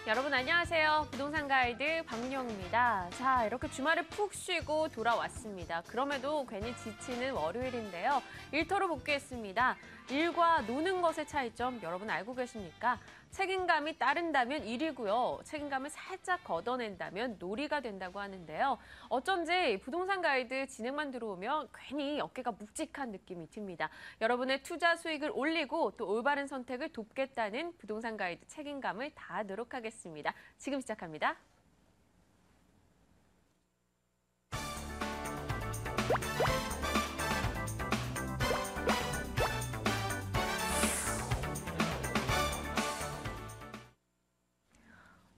여러분 안녕하세요. 부동산 가이드 박미영입니다. 자, 이렇게 주말을 푹 쉬고 돌아왔습니다. 그럼에도 괜히 지치는 월요일인데요. 일터로 복귀했습니다. 일과 노는 것의 차이점 여러분 알고 계십니까? 책임감이 따른다면 일이고요. 책임감을 살짝 걷어낸다면 놀이가 된다고 하는데요. 어쩐지 부동산 가이드 진행만 들어오면 괜히 어깨가 묵직한 느낌이 듭니다. 여러분의 투자 수익을 올리고 또 올바른 선택을 돕겠다는 부동산 가이드 책임감을 다하도록 하겠습니다. 지금 시작합니다.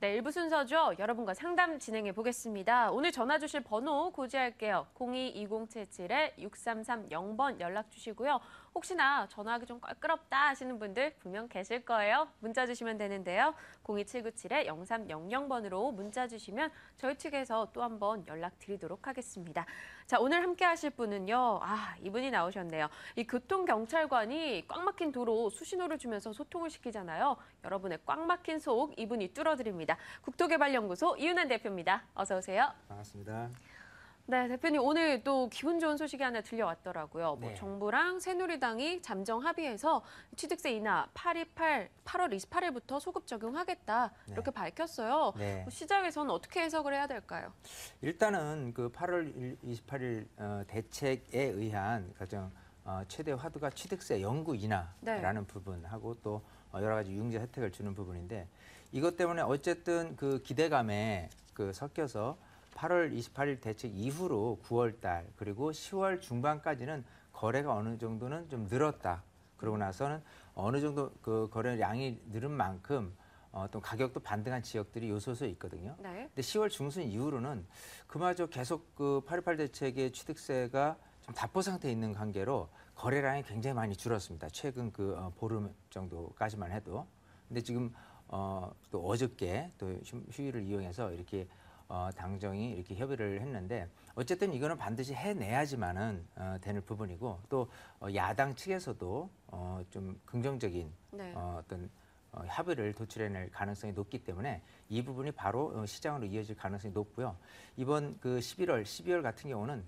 네, 1부 순서죠. 여러분과 상담 진행해 보겠습니다. 오늘 전화 주실 번호 고지할게요. 02-2077-6330번 연락 주시고요. 혹시나 전화하기 좀 껄끄럽다 하시는 분들 분명 계실 거예요. 문자 주시면 되는데요. 02797-0300번으로 문자 주시면 저희 측에서 또 한 번 연락드리도록 하겠습니다. 자, 오늘 함께 하실 분은요. 이분이 나오셨네요. 이 교통경찰관이 꽉 막힌 도로 수신호를 주면서 소통을 시키잖아요. 여러분의 꽉 막힌 속 이분이 뚫어드립니다. 국토개발연구소 이윤환 대표입니다. 어서 오세요. 반갑습니다. 네, 대표님 오늘 또 기분 좋은 소식이 하나 들려왔더라고요. 네. 정부랑 새누리당이 잠정 합의해서 취득세 인하 8월 28일부터 소급 적용하겠다 이렇게 밝혔어요. 네. 시장에서는 어떻게 해석을 해야 될까요? 일단은 그 8월 28일 대책에 의한 가장 최대 화두가 취득세 영구 인하라는 부분하고 또 여러 가지 유증제 혜택을 주는 부분인데 이것 때문에 어쨌든 그 기대감에 섞여서 8월 28일 대책 이후로 9월 달 그리고 10월 중반까지는 거래가 어느 정도는 좀 늘었다. 그러고 나서는 어느 정도 그 거래량이 늘은 만큼 또 가격도 반등한 지역들이 요소수 있거든요. 네. 근데 10월 중순 이후로는 그마저 계속 그 8.18 대책의 취득세가 좀 답보 상태에 있는 관계로 거래량이 굉장히 많이 줄었습니다. 최근 보름 정도까지만 해도. 근데 지금 또 어저께 또 휴일을 이용해서 이렇게 당정이 이렇게 협의를 했는데 어쨌든 이거는 반드시 해내야지만은 되는 부분이고 또 야당 측에서도 좀 긍정적인 어떤 합의를 도출해낼 가능성이 높기 때문에 이 부분이 바로 시장으로 이어질 가능성이 높고요. 이번 12월 같은 경우는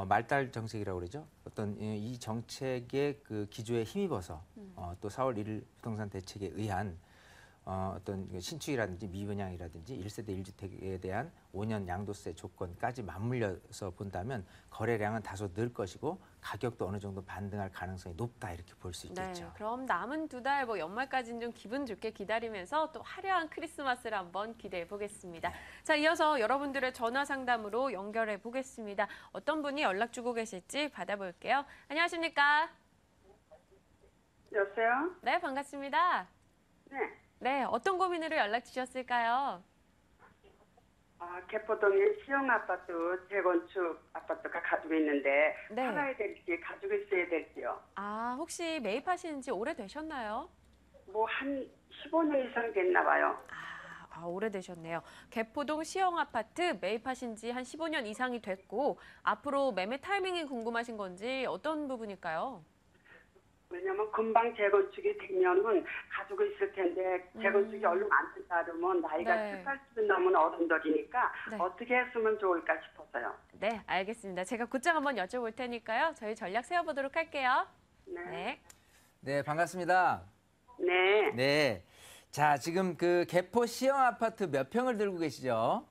말달 정책이라고 그러죠. 어떤 이 정책의 그 기조에 힘입어서 또 4월 1일 부동산 대책에 의한 어떤 신축이라든지 미분양이라든지 1세대 1주택에 대한 5년 양도세 조건까지 맞물려서 본다면 거래량은 다소 늘 것이고 가격도 어느 정도 반등할 가능성이 높다 이렇게 볼 수 있겠죠. 네, 그럼 남은 두 달 연말까지는 좀 기분 좋게 기다리면서 또 화려한 크리스마스를 한번 기대해 보겠습니다. 자, 이어서 여러분들의 전화 상담으로 연결해 보겠습니다. 어떤 분이 연락 주고 계실지 받아볼게요. 안녕하십니까? 여보세요? 네, 반갑습니다. 네. 네, 어떤 고민으로 연락 주셨을까요? 개포동에 시형 아파트 재건축 아파트가 가지고 있는데 팔아야 될지 가지고 있어야 될지요. 혹시 매입하신 지 오래되셨나요? 한 15년 이상 됐나 봐요. 오래되셨네요. 개포동 시형 아파트 매입하신 지 한 15년 이상이 됐고 앞으로 매매 타이밍이 궁금하신 건지 어떤 부분일까요? 왜냐면 금방 재건축이 되면은 가지고 있을 텐데 재건축이 얼른 안 된다 그러면 나이가 7, 80이 넘은 어른들이니까 어떻게 했으면 좋을까 싶어서요. 네, 알겠습니다. 제가 곧장 한번 여쭤볼 테니까요. 저희 전략 세워보도록 할게요. 네. 네, 반갑습니다. 네. 네. 자, 지금 그 개포 시형 아파트 몇 평을 들고 계시죠?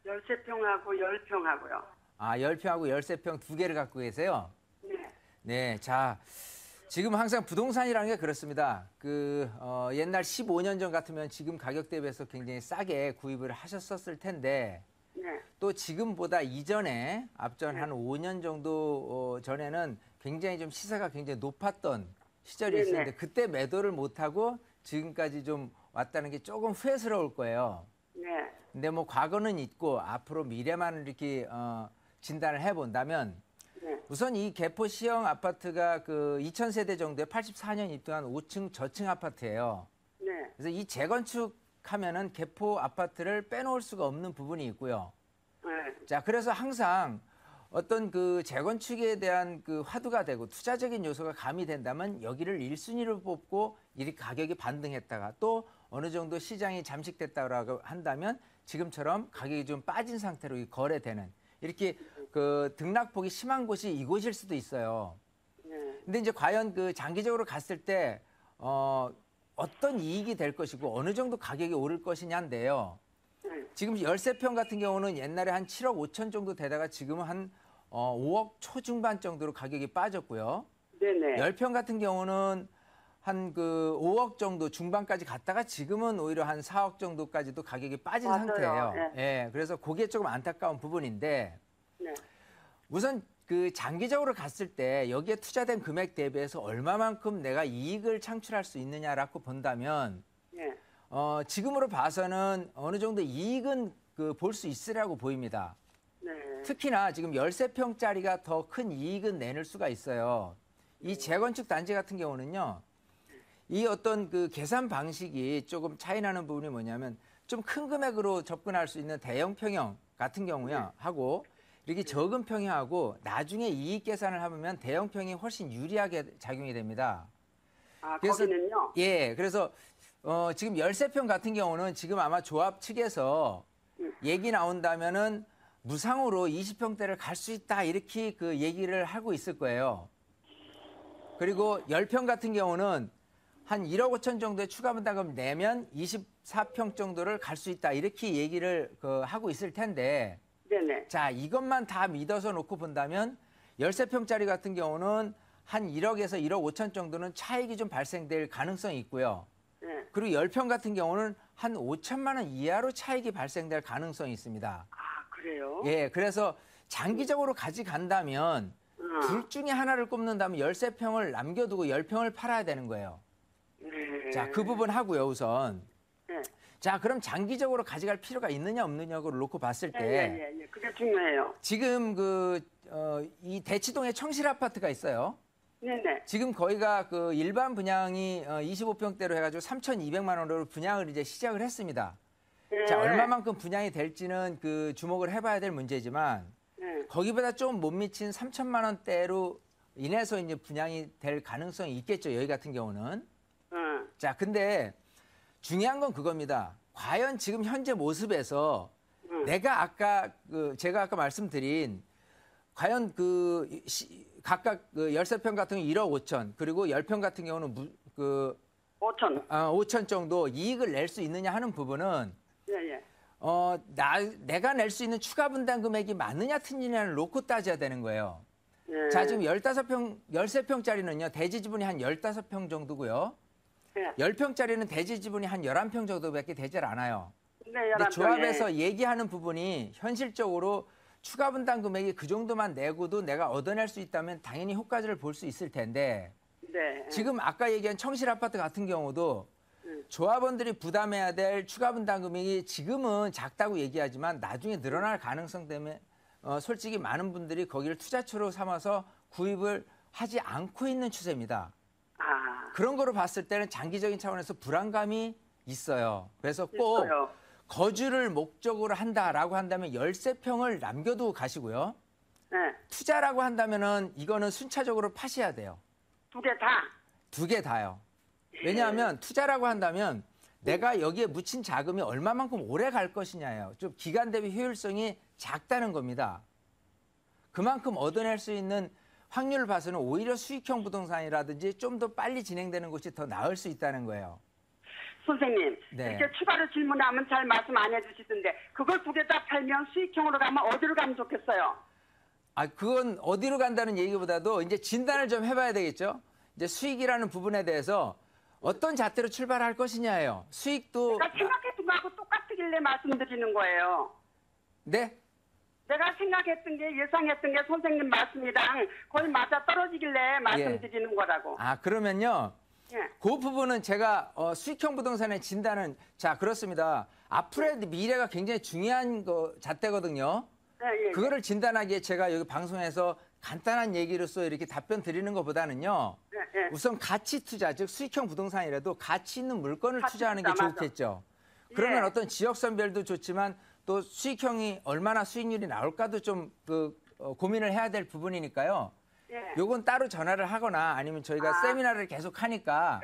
13평하고 10평하고요. 10평하고 13평 두 개를 갖고 계세요? 네. 네, 자. 지금 항상 부동산이라는 게 그렇습니다. 옛날 15년 전 같으면 지금 가격 대비해서 굉장히 싸게 구입을 하셨었을 텐데 또 지금보다 이전에 앞전 한 5년 정도 전에는 굉장히 좀 시세가 굉장히 높았던 시절이 있었는데 그때 매도를 못하고 지금까지 좀 왔다는 게 조금 후회스러울 거예요. 네. 근데 과거는 있고 앞으로 미래만 이렇게 진단을 해본다면 우선 이 개포 시형 아파트가 2000세대 정도의 84년 입주한 5층 저층 아파트예요. 네. 그래서 이 재건축하면은 개포 아파트를 빼놓을 수가 없는 부분이 있고요. 네. 자, 그래서 항상 어떤 그 재건축에 대한 그 화두가 되고 투자적인 요소가 가미된다면 여기를 1순위로 뽑고 이 가격이 반등했다가 또 어느 정도 시장이 잠식됐다고 한다면 지금처럼 가격이 좀 빠진 상태로 거래되는 이렇게 그 등락폭이 심한 곳이 이곳일 수도 있어요. 근데 이제 과연 그 장기적으로 갔을 때 어떤 이익이 될 것이고 어느 정도 가격이 오를 것이냐인데요. 지금 13평 같은 경우는 옛날에 한 7억 5천 정도 되다가 지금은 한 5억 초중반 정도로 가격이 빠졌고요. 네네. 10평 같은 경우는 한 그 5억 정도 중반까지 갔다가 지금은 오히려 한 4억 정도까지도 가격이 빠진 맞아요. 상태예요. 네. 예, 그래서 그게 조금 안타까운 부분인데 네. 우선 그 장기적으로 갔을 때 여기에 투자된 금액 대비해서 얼마만큼 내가 이익을 창출할 수 있느냐라고 본다면 네. 지금으로 봐서는 어느 정도 이익은 그 볼 수 있으라고 보입니다. 네. 특히나 지금 13평짜리가 더 큰 이익은 내놓을 수가 있어요. 이 재건축 단지 같은 경우는요. 이 어떤 그 계산 방식이 조금 차이 나는 부분이 뭐냐면 좀 큰 금액으로 접근할 수 있는 대형 평형 같은 경우야 하고 이렇게 적은 평형하고 나중에 이익 계산을 하면 대형 평이 훨씬 유리하게 작용이 됩니다. 아, 그래서- 거기는요? 예, 그래서 지금 13평 같은 경우는 지금 아마 조합 측에서 얘기 나온다면은 무상으로 20평대를 갈 수 있다 이렇게 그 얘기를 하고 있을 거예요. 그리고 10평 같은 경우는 한 1억 5천 정도의 추가 분담금 내면 24평 정도를 갈 수 있다 이렇게 얘기를 하고 있을 텐데 네네. 자 이것만 다 믿어서 놓고 본다면 13평짜리 같은 경우는 한 1억에서 1억 5천 정도는 차익이 좀 발생될 가능성이 있고요. 네. 그리고 10평 같은 경우는 한 5천만 원 이하로 차익이 발생될 가능성이 있습니다. 아, 그래요? 예, 그래서 장기적으로 가져간다면 둘 중에 하나를 꼽는다면 13평을 남겨두고 10평을 팔아야 되는 거예요. 네. 자, 그 부분 하고요, 우선. 네. 자, 그럼 장기적으로 가져갈 필요가 있느냐 없느냐를 놓고 봤을 때 예. 그게 중요해요. 지금 이 대치동에 청실 아파트가 있어요. 네네. 지금 거기가 그 일반 분양이 25평대로 해가지고 3,200만 원으로 분양을 이제 시작을 했습니다. 네. 자, 얼마만큼 분양이 될지는 그 주목을 해봐야 될 문제지만 네. 거기보다 좀 못 미친 3천만 원대로 인해서 이제 분양이 될 가능성이 있겠죠. 여기 같은 경우는. 자, 근데 중요한 건 그겁니다. 과연 지금 현재 모습에서 내가 제가 아까 말씀드린 과연 각각 13평 같은 경우 1억 5천 그리고 10평 같은 경우는 5천. 5천 정도 이익을 낼 수 있느냐 하는 부분은 예. 내가 낼 수 있는 추가 분담 금액이 맞느냐 틀리냐를 놓고 따져야 되는 거예요. 예. 자, 지금 13평짜리는요. 대지 지분이 한 15평 정도고요. 예. 10평짜리는 대지 지분이 한 11평 정도밖에 되질 않아요. 네, 근데 11평. 조합에서 얘기하는 부분이 현실적으로 추가 분담 금액이 그 정도만 내고도 내가 얻어낼 수 있다면 당연히 효과를 볼 수 있을 텐데 네. 지금 아까 얘기한 청실 아파트 같은 경우도 조합원들이 부담해야 될 추가 분담 금액이 지금은 작다고 얘기하지만 나중에 늘어날 가능성 때문에 솔직히 많은 분들이 거기를 투자처로 삼아서 구입을 하지 않고 있는 추세입니다. 아, 그런 거로 봤을 때는 장기적인 차원에서 불안감이 있어요. 그래서 꼭 있어요. 거주를 목적으로 한다라고 한다면 13평을 남겨두고 가시고요. 네. 투자라고 한다면은 이거는 순차적으로 파셔야 돼요. 두 개 다. 두 개 다요. 왜냐하면 투자라고 한다면 내가 여기에 묻힌 자금이 얼마만큼 오래 갈 것이냐예요. 좀 기간 대비 효율성이 작다는 겁니다. 그만큼 얻어낼 수 있는 확률을 봐서는 오히려 수익형 부동산이라든지 좀 더 빨리 진행되는 곳이 더 나을 수 있다는 거예요. 선생님, 네. 이렇게 추가로 질문하면 잘 말씀 안 해주시던데 그걸 두 개 다 팔면 수익형으로 가면 어디로 가면 좋겠어요? 그건 어디로 간다는 얘기보다도 이제 진단을 좀 해봐야 되겠죠. 이제 수익이라는 부분에 대해서 어떤 잣대로 출발할 것이냐예요. 수익도 내가 생각했던 거하고 똑같길래 말씀드리는 거예요. 네. 내가 생각했던 게 예상했던 게 선생님 말씀이랑 거의 맞아 떨어지길래 말씀드리는 거라고. 그러면요. 예. 그 부분은 제가 수익형 부동산의 진단은 자 그렇습니다. 앞으로의 미래가 굉장히 중요한 잣대거든요. 예. 그거를 진단하기에 제가 여기 방송에서 간단한 얘기로서 이렇게 답변 드리는 것보다는요. 예. 우선 가치 투자, 즉 수익형 부동산이라도 가치 있는 물건을 가치 투자하는 게 투자, 맞아. 좋겠죠. 그러면 예. 어떤 지역선별도 좋지만 또 수익형이 얼마나 수익률이 나올까도 좀 고민을 해야 될 부분이니까요. 예. 요건 따로 전화를 하거나 아니면 저희가 세미나를 계속 하니까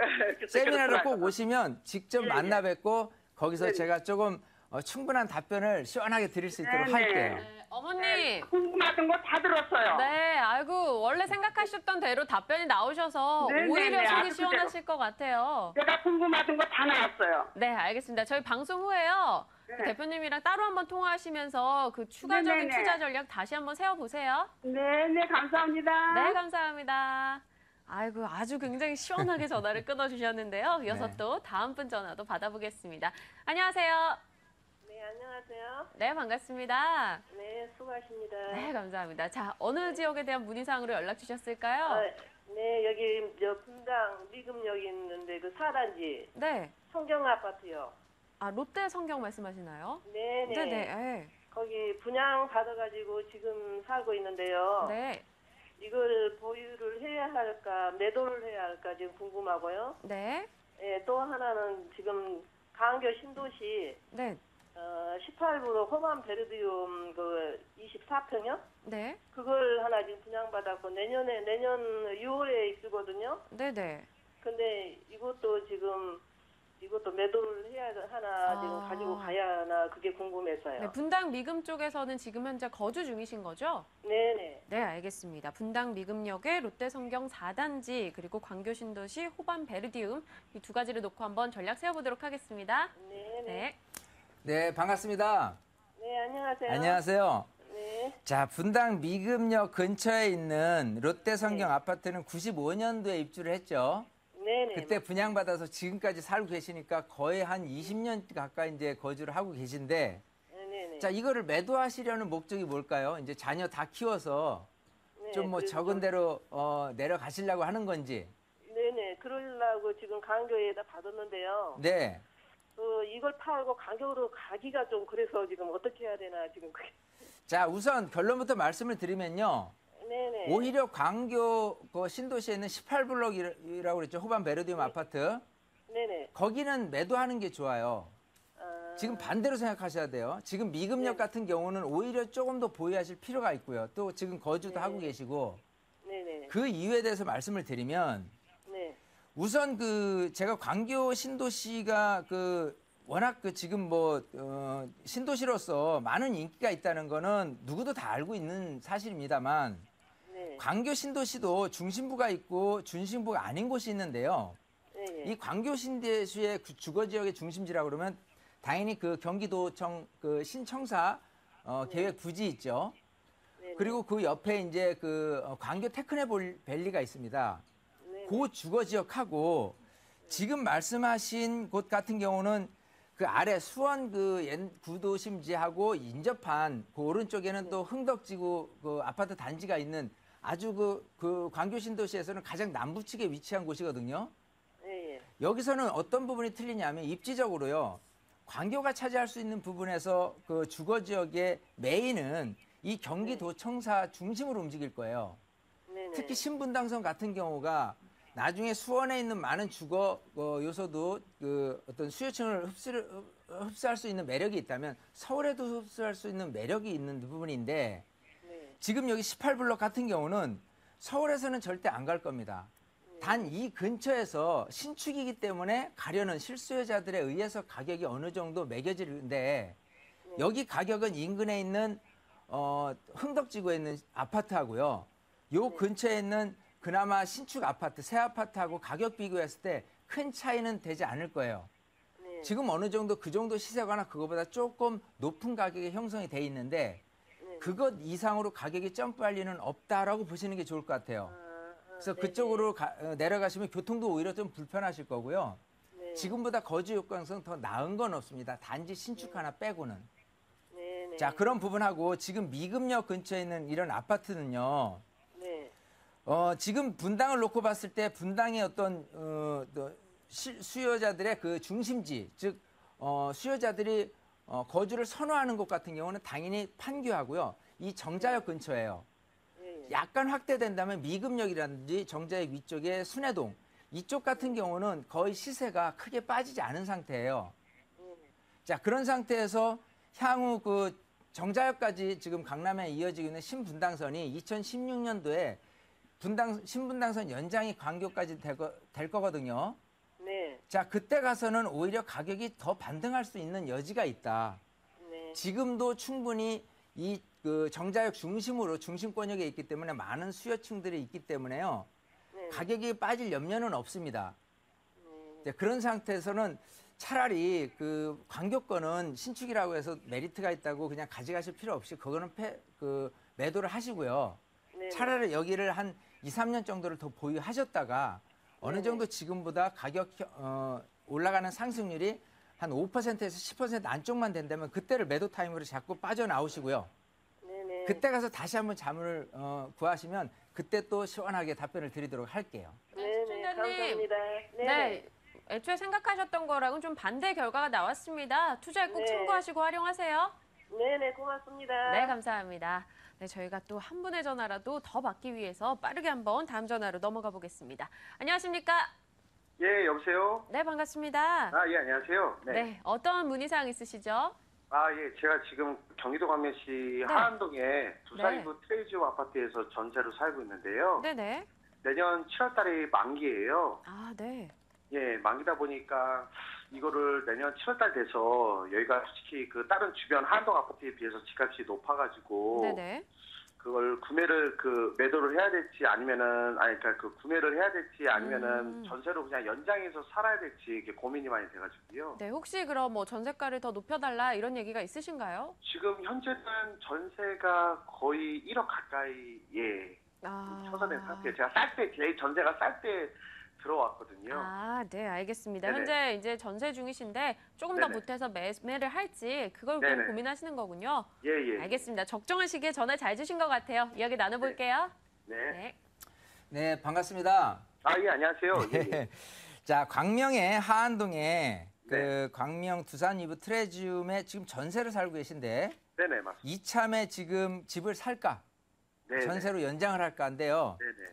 세미나를 꼭 오시면 직접 예, 만나 뵙고 거기서 네. 제가 조금 충분한 답변을 시원하게 드릴 수 있도록 네, 할게요. 네, 어머님. 궁금하던 거 다 들었어요. 네, 아이고 원래 생각하셨던 대로 답변이 나오셔서 네, 오히려 네, 네, 속이 아주 시원하실 것 같아요. 제가 궁금하던 거 다 나왔어요. 네, 알겠습니다. 저희 방송 후에요. 그 네. 대표님이랑 따로 한번 통화하시면서 그 추가적인 네. 투자 전략 다시 한번 세워보세요. 네, 감사합니다. 네, 감사합니다. 아이고, 아주 굉장히 시원하게 전화를 끊어주셨는데요. 이어서 네. 또 다음 분 전화도 받아보겠습니다. 안녕하세요. 네, 안녕하세요. 네, 반갑습니다. 네, 수고하십니다. 네, 감사합니다. 자, 어느 지역에 대한 문의사항으로 연락 주셨을까요? 아, 네, 여기 저 분당 미금역에 있는데 그 4단지 네. 성경 아파트요. 아, 롯데 성경 말씀하시나요? 네, 네. 네. 거기 분양 받아가지고 지금 살고 있는데요. 네. 이걸 보유를 해야 할까, 매도를 해야 할까 지금 궁금하고요. 네. 예, 또 하나는 지금 강교 신도시 네. 18부로 호반 베르디움 그 24평이요? 네. 그걸 하나 지금 분양받았고 내년 6월에 입주거든요. 네네. 근데 이것도 매도를 해야 하나 지금 아. 가지고 가야 하나 그게 궁금해서요. 네, 분당 미금 쪽에서는 지금 현재 거주 중이신 거죠? 네네. 네, 알겠습니다. 분당 미금역의 롯데 성경 4단지 그리고 광교 신도시 호반 베르디움 이 두 가지를 놓고 한번 전략 세워보도록 하겠습니다. 네네. 네. 네, 반갑습니다. 네, 안녕하세요. 안녕하세요. 네. 자, 분당 미금역 근처에 있는 롯데 성경 네. 아파트는 95년도에 입주를 했죠. 네네. 그때 분양받아서 지금까지 살고 계시니까 거의 한 20년 가까이 이제 거주를 하고 계신데, 네네. 자, 이거를 매도하시려는 목적이 뭘까요? 이제 자녀 다 키워서 네, 좀 뭐 그래서 적은 대로 내려가시려고 하는 건지. 네네. 그러려고 지금 강교에다 받았는데요. 네. 이걸 팔고 강교로 가기가 좀 그래서 지금 어떻게 해야 되나 지금 그게. 자, 우선 결론부터 말씀을 드리면요. 네네. 오히려 광교 그 신도시에 있는 18블럭이라고 그랬죠. 호반 베르디움 아파트. 네네. 거기는 매도하는 게 좋아요. 아, 지금 반대로 생각하셔야 돼요. 지금 미금역 네. 같은 경우는 오히려 조금 더 보유하실 필요가 있고요. 또 지금 거주도 네. 하고 계시고 네네. 그 이유에 대해서 말씀을 드리면 네. 우선 제가 광교 신도시가 워낙 지금 신도시로서 많은 인기가 있다는 거는 누구도 다 알고 있는 사실입니다만 네. 광교 신도시도 중심부가 있고 중심부가 아닌 곳이 있는데요. 네. 이 광교 신도시의 주거 지역의 중심지라고 그러면 당연히 그 경기도청 신청사 계획 부지 있죠. 네네. 그리고 그 옆에 이제 광교 테크네 밸리가 있습니다. 네네. 그 주거 지역하고 지금 말씀하신 곳 같은 경우는 그 아래 수원 구도심지하고 인접한 그 오른쪽에는 또 흥덕지구 그 아파트 단지가 있는 아주 그 광교 신도시에서는 가장 남부 측에 위치한 곳이거든요. 네. 여기서는 어떤 부분이 틀리냐면 입지적으로요. 광교가 차지할 수 있는 부분에서 그 주거 지역의 메인은 이 경기도청사 중심으로 움직일 거예요. 네네. 특히 신분당선 같은 경우가 나중에 수원에 있는 많은 주거 요소도 어떤 수요층을 흡수할 수 있는 매력이 있다면 서울에도 흡수할 수 있는 매력이 있는 부분인데 네. 지금 여기 18블럭 같은 경우는 서울에서는 절대 안 갈 겁니다. 단 이 근처에서 신축이기 때문에 가려는 실수요자들에 의해서 가격이 어느 정도 매겨지는데 여기 가격은 인근에 있는 흥덕지구에 있는 아파트하고요. 요 근처에 있는 그나마 신축 아파트, 새 아파트하고 가격 비교했을 때 큰 차이는 되지 않을 거예요. 네. 지금 어느 정도 그 정도 시세거나 그거보다 조금 높은 가격이 형성이 돼 있는데 네. 그것 이상으로 가격이 점프할 리는 없다라고 보시는 게 좋을 것 같아요. 그래서 네네. 그쪽으로 내려가시면 교통도 오히려 좀 불편하실 거고요. 네. 지금보다 거주 요건성 더 나은 건 없습니다. 단지 신축 하나 빼고는. 네네. 자, 그런 부분하고 지금 미금역 근처에 있는 이런 아파트는요. 네. 지금 분당을 놓고 봤을 때 분당의 어떤 수요자들의 그 중심지, 즉 수요자들이 거주를 선호하는 곳 같은 경우는 당연히 판교하고요. 이 정자역 근처예요. 네. 약간 확대된다면 미금역이라든지 정자역 위쪽의 순회동 이쪽 같은 경우는 거의 시세가 크게 빠지지 않은 상태예요. 자, 그런 상태에서 향후 정자역까지 지금 강남에 이어지고 있는 신분당선이 2016년도에 신분당선 연장이 광교까지 될 거거든요. 네. 자, 그때 가서는 오히려 가격이 더 반등할 수 있는 여지가 있다. 네. 지금도 충분히 그 정자역 중심으로 중심권역에 있기 때문에 많은 수요층들이 있기 때문에요. 네. 가격이 빠질 염려는 없습니다. 네. 이제 그런 상태에서는 차라리 그 광교권은 신축이라고 해서 메리트가 있다고 그냥 가져가실 필요 없이 그거는 매도를 하시고요. 네. 차라리 여기를 한 2, 3년 정도를 더 보유하셨다가 어느 정도 지금보다 가격 올라가는 상승률이 한 5%에서 10% 안쪽만 된다면 그때를 매도 타임으로 자꾸 빠져나오시고요. 네네. 그때 가서 다시 한번 자문을 구하시면 그때 또 시원하게 답변을 드리도록 할게요. 네네. 시청자님. 감사합니다. 네. 애초에 생각하셨던 거랑은 좀 반대 결과가 나왔습니다. 투자에 꼭 네. 참고하시고 활용하세요. 네네. 고맙습니다. 네, 감사합니다. 네, 저희가 또 한 분의 전화라도 더 받기 위해서 빠르게 한번 다음 전화로 넘어가 보겠습니다. 안녕하십니까? 예, 여보세요? 네, 반갑습니다. 예, 안녕하세요. 네, 어떤 문의사항 있으시죠? 예, 제가 지금 경기도 광명시 하안동에 두사이브 트레이지오 아파트에서 전세로 살고 있는데요. 네네. 내년 7월 달에 만기예요. 아, 네. 예, 만기다 보니까 이거를 내년 7월 달 돼서 여기가 솔직히 그 다른 주변 하안동 아파트에 비해서 집값이 높아가지고 네네. 그걸 매도를 해야 될지 아니면은 그러니까 그 구매를 해야 될지 아니면은 전세로 그냥 연장해서 살아야 될지 이게 고민이 많이 돼가지고요. 네, 혹시 그럼 뭐 전세가를 더 높여달라 이런 얘기가 있으신가요? 지금 현재는 전세가 거의 1억 가까이에 처선된 상태예요. 제가 제 전세가 쌀 때 들어왔거든요. 아, 네, 알겠습니다. 네네. 현재 이제 전세 중이신데 조금 더 네네. 보태서 매매를 할지 그걸 좀 네네. 고민하시는 거군요. 예. 알겠습니다. 적정한 시기에 전화 잘 주신 것 같아요. 이야기 나눠볼게요. 네. 네, 반갑습니다. 예, 안녕하세요. 예. 자, 광명의 하안동에 네. 광명 두산 이브 트레지움에 지금 전세를 살고 계신데 네네, 맞습니다. 이참에 지금 집을 살까? 네네. 전세로 연장을 할까인데요. 네네.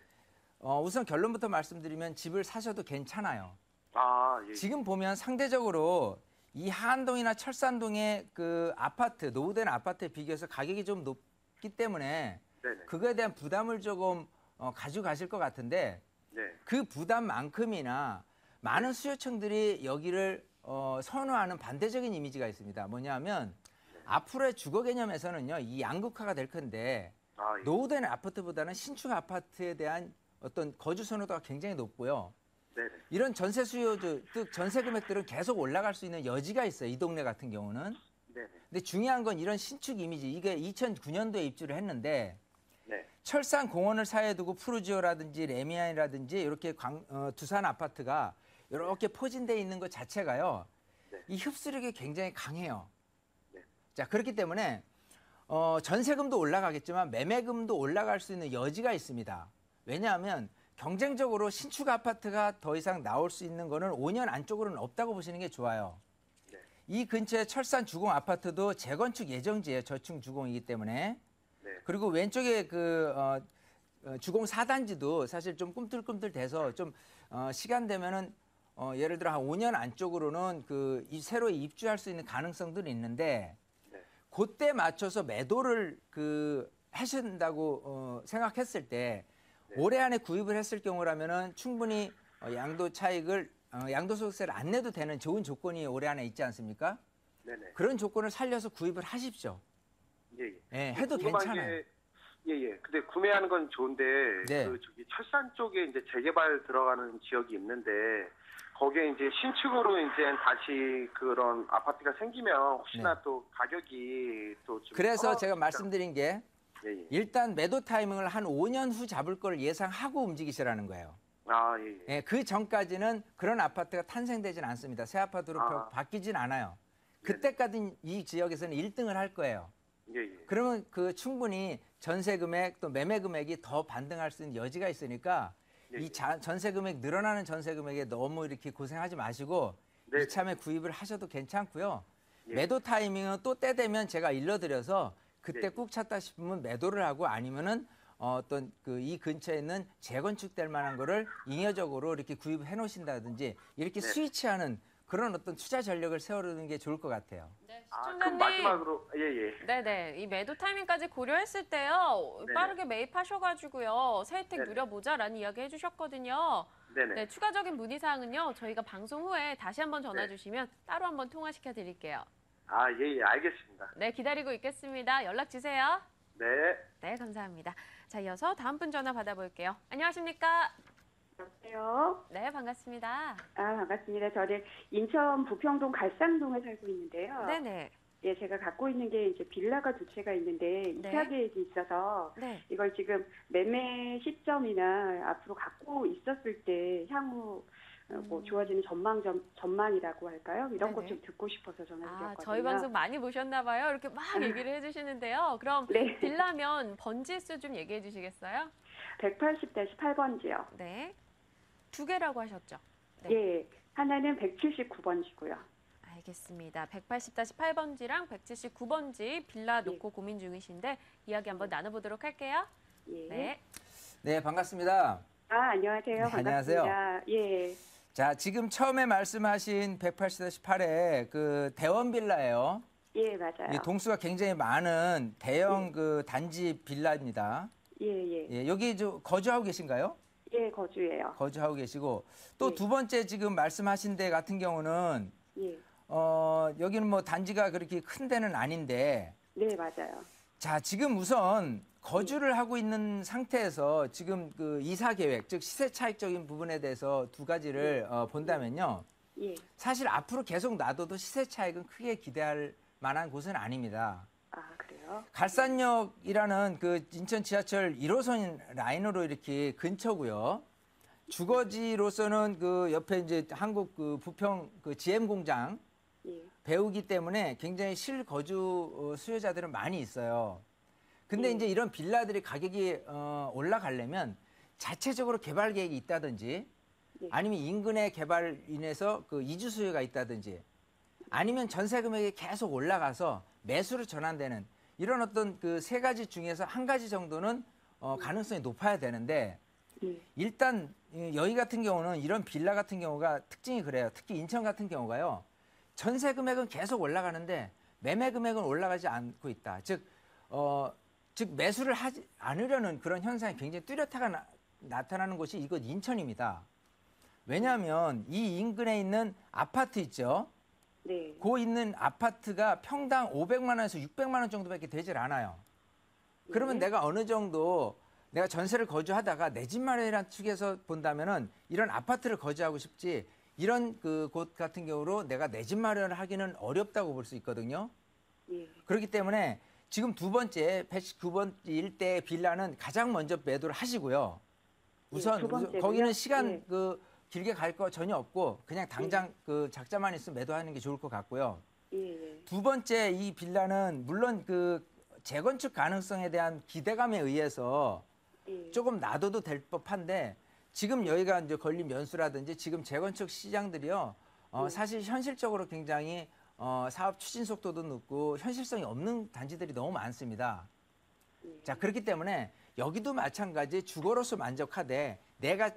우선 결론부터 말씀드리면 집을 사셔도 괜찮아요. 예. 지금 보면 상대적으로 이 하안동이나 철산동의 그 아파트, 노후된 아파트에 비교해서 가격이 좀 높기 때문에 네네. 그거에 대한 부담을 조금 가지고 가실 것 같은데 네. 그 부담만큼이나 많은 수요층들이 여기를 선호하는 반대적인 이미지가 있습니다. 뭐냐면 앞으로의 주거 개념에서는요, 이 양극화가 될 건데 예. 노후된 아파트보다는 신축 아파트에 대한 어떤 거주 선호도가 굉장히 높고요. 네네. 이런 전세 수요들, 즉 전세 금액들은 계속 올라갈 수 있는 여지가 있어요. 이 동네 같은 경우는. 네네. 근데 중요한 건 이런 신축 이미지, 이게 2009년도에 입주를 했는데 네. 철산 공원을 사이에 두고 푸르지오라든지 레미안이라든지 이렇게 두산 아파트가 이렇게 포진되어 있는 것 자체가요. 네. 이 흡수력이 굉장히 강해요. 네. 자, 그렇기 때문에 전세금도 올라가겠지만 매매금도 올라갈 수 있는 여지가 있습니다. 왜냐하면 경쟁적으로 신축 아파트가 더 이상 나올 수 있는 거는 5년 안쪽으로는 없다고 보시는 게 좋아요. 네. 이 근처에 철산 주공 아파트도 재건축 예정지예요. 저층 주공이기 때문에. 네. 그리고 왼쪽에 그 주공 4단지도 사실 좀 꿈틀꿈틀 돼서 좀 시간 되면은 예를 들어 한 5년 안쪽으로는 새로 입주할 수 있는 가능성들이 있는데 네. 그때 맞춰서 매도를 하신다고 생각했을 때 네. 올해 안에 구입을 했을 경우라면은 충분히 양도소득세를 안 내도 되는 좋은 조건이 올해 안에 있지 않습니까? 네네. 그런 조건을 살려서 구입을 하십시오. 예. 예, 해도 궁금한 괜찮아요. 예. 근데 구매하는 건 좋은데 네. 저기 철산 쪽에 이제 재개발 들어가는 지역이 있는데 거기에 이제 신축으로 이제 다시 그런 아파트가 생기면 혹시나 네. 또 가격이 또 좀 그래서 제가 말씀드린 게 예. 일단 매도 타이밍을 한 5년 후 잡을 걸 예상하고 움직이시라는 거예요. 예. 예, 그 전까지는 그런 아파트가 탄생되진 않습니다. 새 아파트로 바뀌진 않아요. 그때까지 이 지역에서는 1등을 할 거예요. 예. 그러면 충분히 전세 금액 또 매매 금액이 더 반등할 수 있는 여지가 있으니까 이 전세 금액 늘어나는 전세 금액에 너무 이렇게 고생하지 마시고 네. 이참에 구입을 하셔도 괜찮고요. 예. 매도 타이밍은 또 때 되면 제가 일러드려서 그때 네. 꾹 찼다 싶으면 매도를 하고 아니면은 어떤 이 근처에 있는 재건축될 만한 거를 잉여적으로 이렇게 구입해 놓으신다든지 이렇게 네. 스위치하는 그런 어떤 투자 전략을 세우는 게 좋을 것 같아요. 네, 그럼 시청자님. 마지막으로 예. 네네. 이 매도 타이밍까지 고려했을 때요. 네네. 빠르게 매입하셔가지고요. 새 혜택 네네. 누려보자라는 이야기 해주셨거든요. 네네. 네, 추가적인 문의사항은요. 저희가 방송 후에 다시 한번 전화 주시면 따로 한번 통화시켜 드릴게요. 예, 알겠습니다. 네, 기다리고 있겠습니다. 연락 주세요. 네. 네, 감사합니다. 자, 이어서 다음 분 전화 받아볼게요. 안녕하십니까? 여보세요. 네, 반갑습니다. 반갑습니다. 저는 인천 부평동 갈상동에 살고 있는데요. 네네. 예, 제가 갖고 있는 게 이제 빌라가 두 채가 있는데 네. 이사 계획이 있어서 네. 이걸 지금 매매 시점이나 앞으로 갖고 있었을 때 향후 뭐 좋아지는 전망이라고 할까요? 이런 것 네네. 좀 듣고 싶어서 전화드렸거든요. 저희 방송 많이 보셨나 봐요. 이렇게 막 얘기를 해주시는데요. 그럼 네. 빌라면 번지수 좀 얘기해 주시겠어요? 180-18번지요. 네. 두 개라고 하셨죠? 네. 예, 하나는 179번지고요. 알겠습니다. 180-8번지랑 179번지 빌라 놓고 고민 중이신데 이야기 한번 나눠보도록 할게요. 예. 네. 네, 반갑습니다. 안녕하세요. 네, 반갑습니다. 안녕하세요. 예. 자, 지금 처음에 말씀하신 180-8의 그 대원 빌라예요. 예, 맞아요. 이 동수가 굉장히 많은 대형 그 단지 빌라입니다. 예. 예, 여기 거주하고 계신가요? 예, 거주예요. 거주하고 계시고 또 예. 두 번째 지금 말씀하신 데 같은 경우는 예. 여기는 뭐 단지가 그렇게 큰 데는 아닌데 네, 맞아요. 자, 지금 우선 거주를 하고 있는 상태에서 지금 그 이사 계획, 즉 시세 차익적인 부분에 대해서 두 가지를 본다면요. 예. 사실 앞으로 계속 놔둬도 시세 차익은 크게 기대할 만한 곳은 아닙니다. 그래요? 갈산역이라는 그 인천 지하철 1호선 라인으로 이렇게 근처고요. 주거지로서는 그 옆에 이제 한국 그 부평 그 GM 공장 예. 배우기 때문에 굉장히 실거주 수요자들은 많이 있어요. 근데 이제 이런 빌라들이 가격이 올라가려면 자체적으로 개발 계획이 있다든지 아니면 인근의 개발로 인해서 그 이주 수요가 있다든지 아니면 전세 금액이 계속 올라가서 매수로 전환되는 이런 어떤 그 세 가지 중에서 한 가지 정도는 가능성이 높아야 되는데 일단 여기 같은 경우는 이런 빌라 같은 경우가 특징이 그래요. 특히 인천 같은 경우가요. 전세 금액은 계속 올라가는데 매매 금액은 올라가지 않고 있다. 즉 매수를 하지 않으려는 그런 현상이 굉장히 뚜렷하게 나타나는 곳이 이곳 인천입니다. 왜냐하면 이 인근에 있는 아파트 있죠. 네. 그 있는 아파트가 평당 500만 원에서 600만 원 정도밖에 되질 않아요. 그러면 내가 어느 정도 내가 전세를 거주하다가 내 집 마련이라는 축에서 본다면은 이런 아파트를 거주하고 싶지 이런 그 곳 같은 경우로 내가 내 집 마련을 하기는 어렵다고 볼 수 있거든요. 예. 그렇기 때문에 지금 두 번째 119번 일대 빌라는 가장 먼저 매도를 하시고요. 우선 두 번째로요? 거기는 시간 예. 그 길게 갈 거 전혀 없고 그냥 당장 그 작자만 있으면 매도하는 게 좋을 것 같고요. 예. 두 번째 이 빌라는 물론 그 재건축 가능성에 대한 기대감에 의해서 조금 놔둬도 될 법한데 지금 여기가 이제 걸린 면수라든지 지금 재건축 시장들이요. 사실 현실적으로 굉장히 사업 추진 속도도 늦고 현실성이 없는 단지들이 너무 많습니다. 자, 그렇기 때문에 여기도 마찬가지 주거로서 만족하되 내가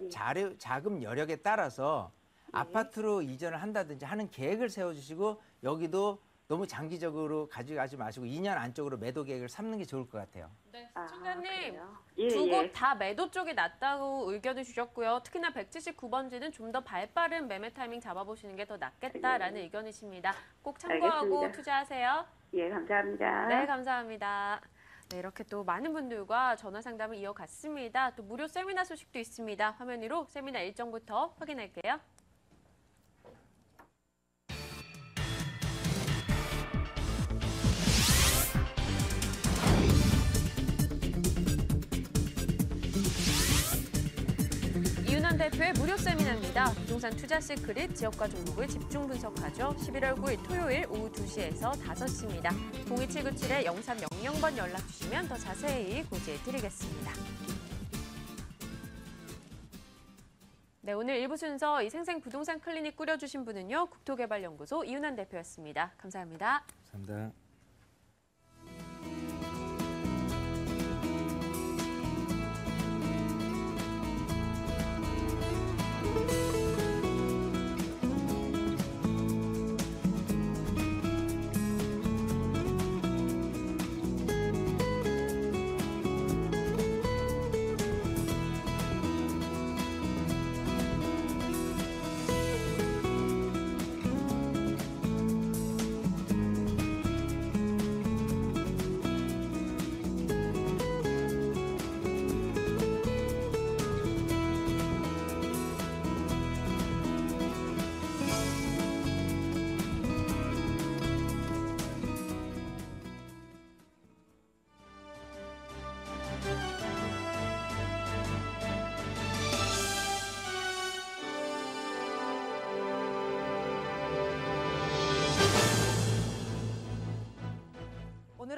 자금 여력에 따라서 아파트로 이전을 한다든지 하는 계획을 세워주시고 여기도 너무 장기적으로 가져가지 마시고 2년 안쪽으로 매도 계획을 삼는 게 좋을 것 같아요. 네, 시청자님 그래요? 두 예. 곳 다 매도 쪽이 낫다고 의견을 주셨고요. 특히나 179번지는 좀 더 발빠른 매매 타이밍 잡아보시는 게 더 낫겠다라는 의견이십니다. 꼭 참고하고 알겠습니다. 투자하세요. 예, 감사합니다. 네, 감사합니다. 네, 이렇게 또 많은 분들과 전화 상담을 이어갔습니다. 또 무료 세미나 소식도 있습니다. 화면 위로 세미나 일정부터 확인할게요. 이윤환 대표의 무료 세미나입니다. 부동산 투자 시크릿 지역과 종목을 집중 분석하죠. 11월 9일 토요일 오후 2시에서 5시입니다. 02797-0300번 연락 주시면 더 자세히 고지해 드리겠습니다. 네, 오늘 1부 순서 이 생생 부동산 클리닉 꾸려주신 분은요. 국토개발연구소 이윤환 대표였습니다. 감사합니다. 감사합니다.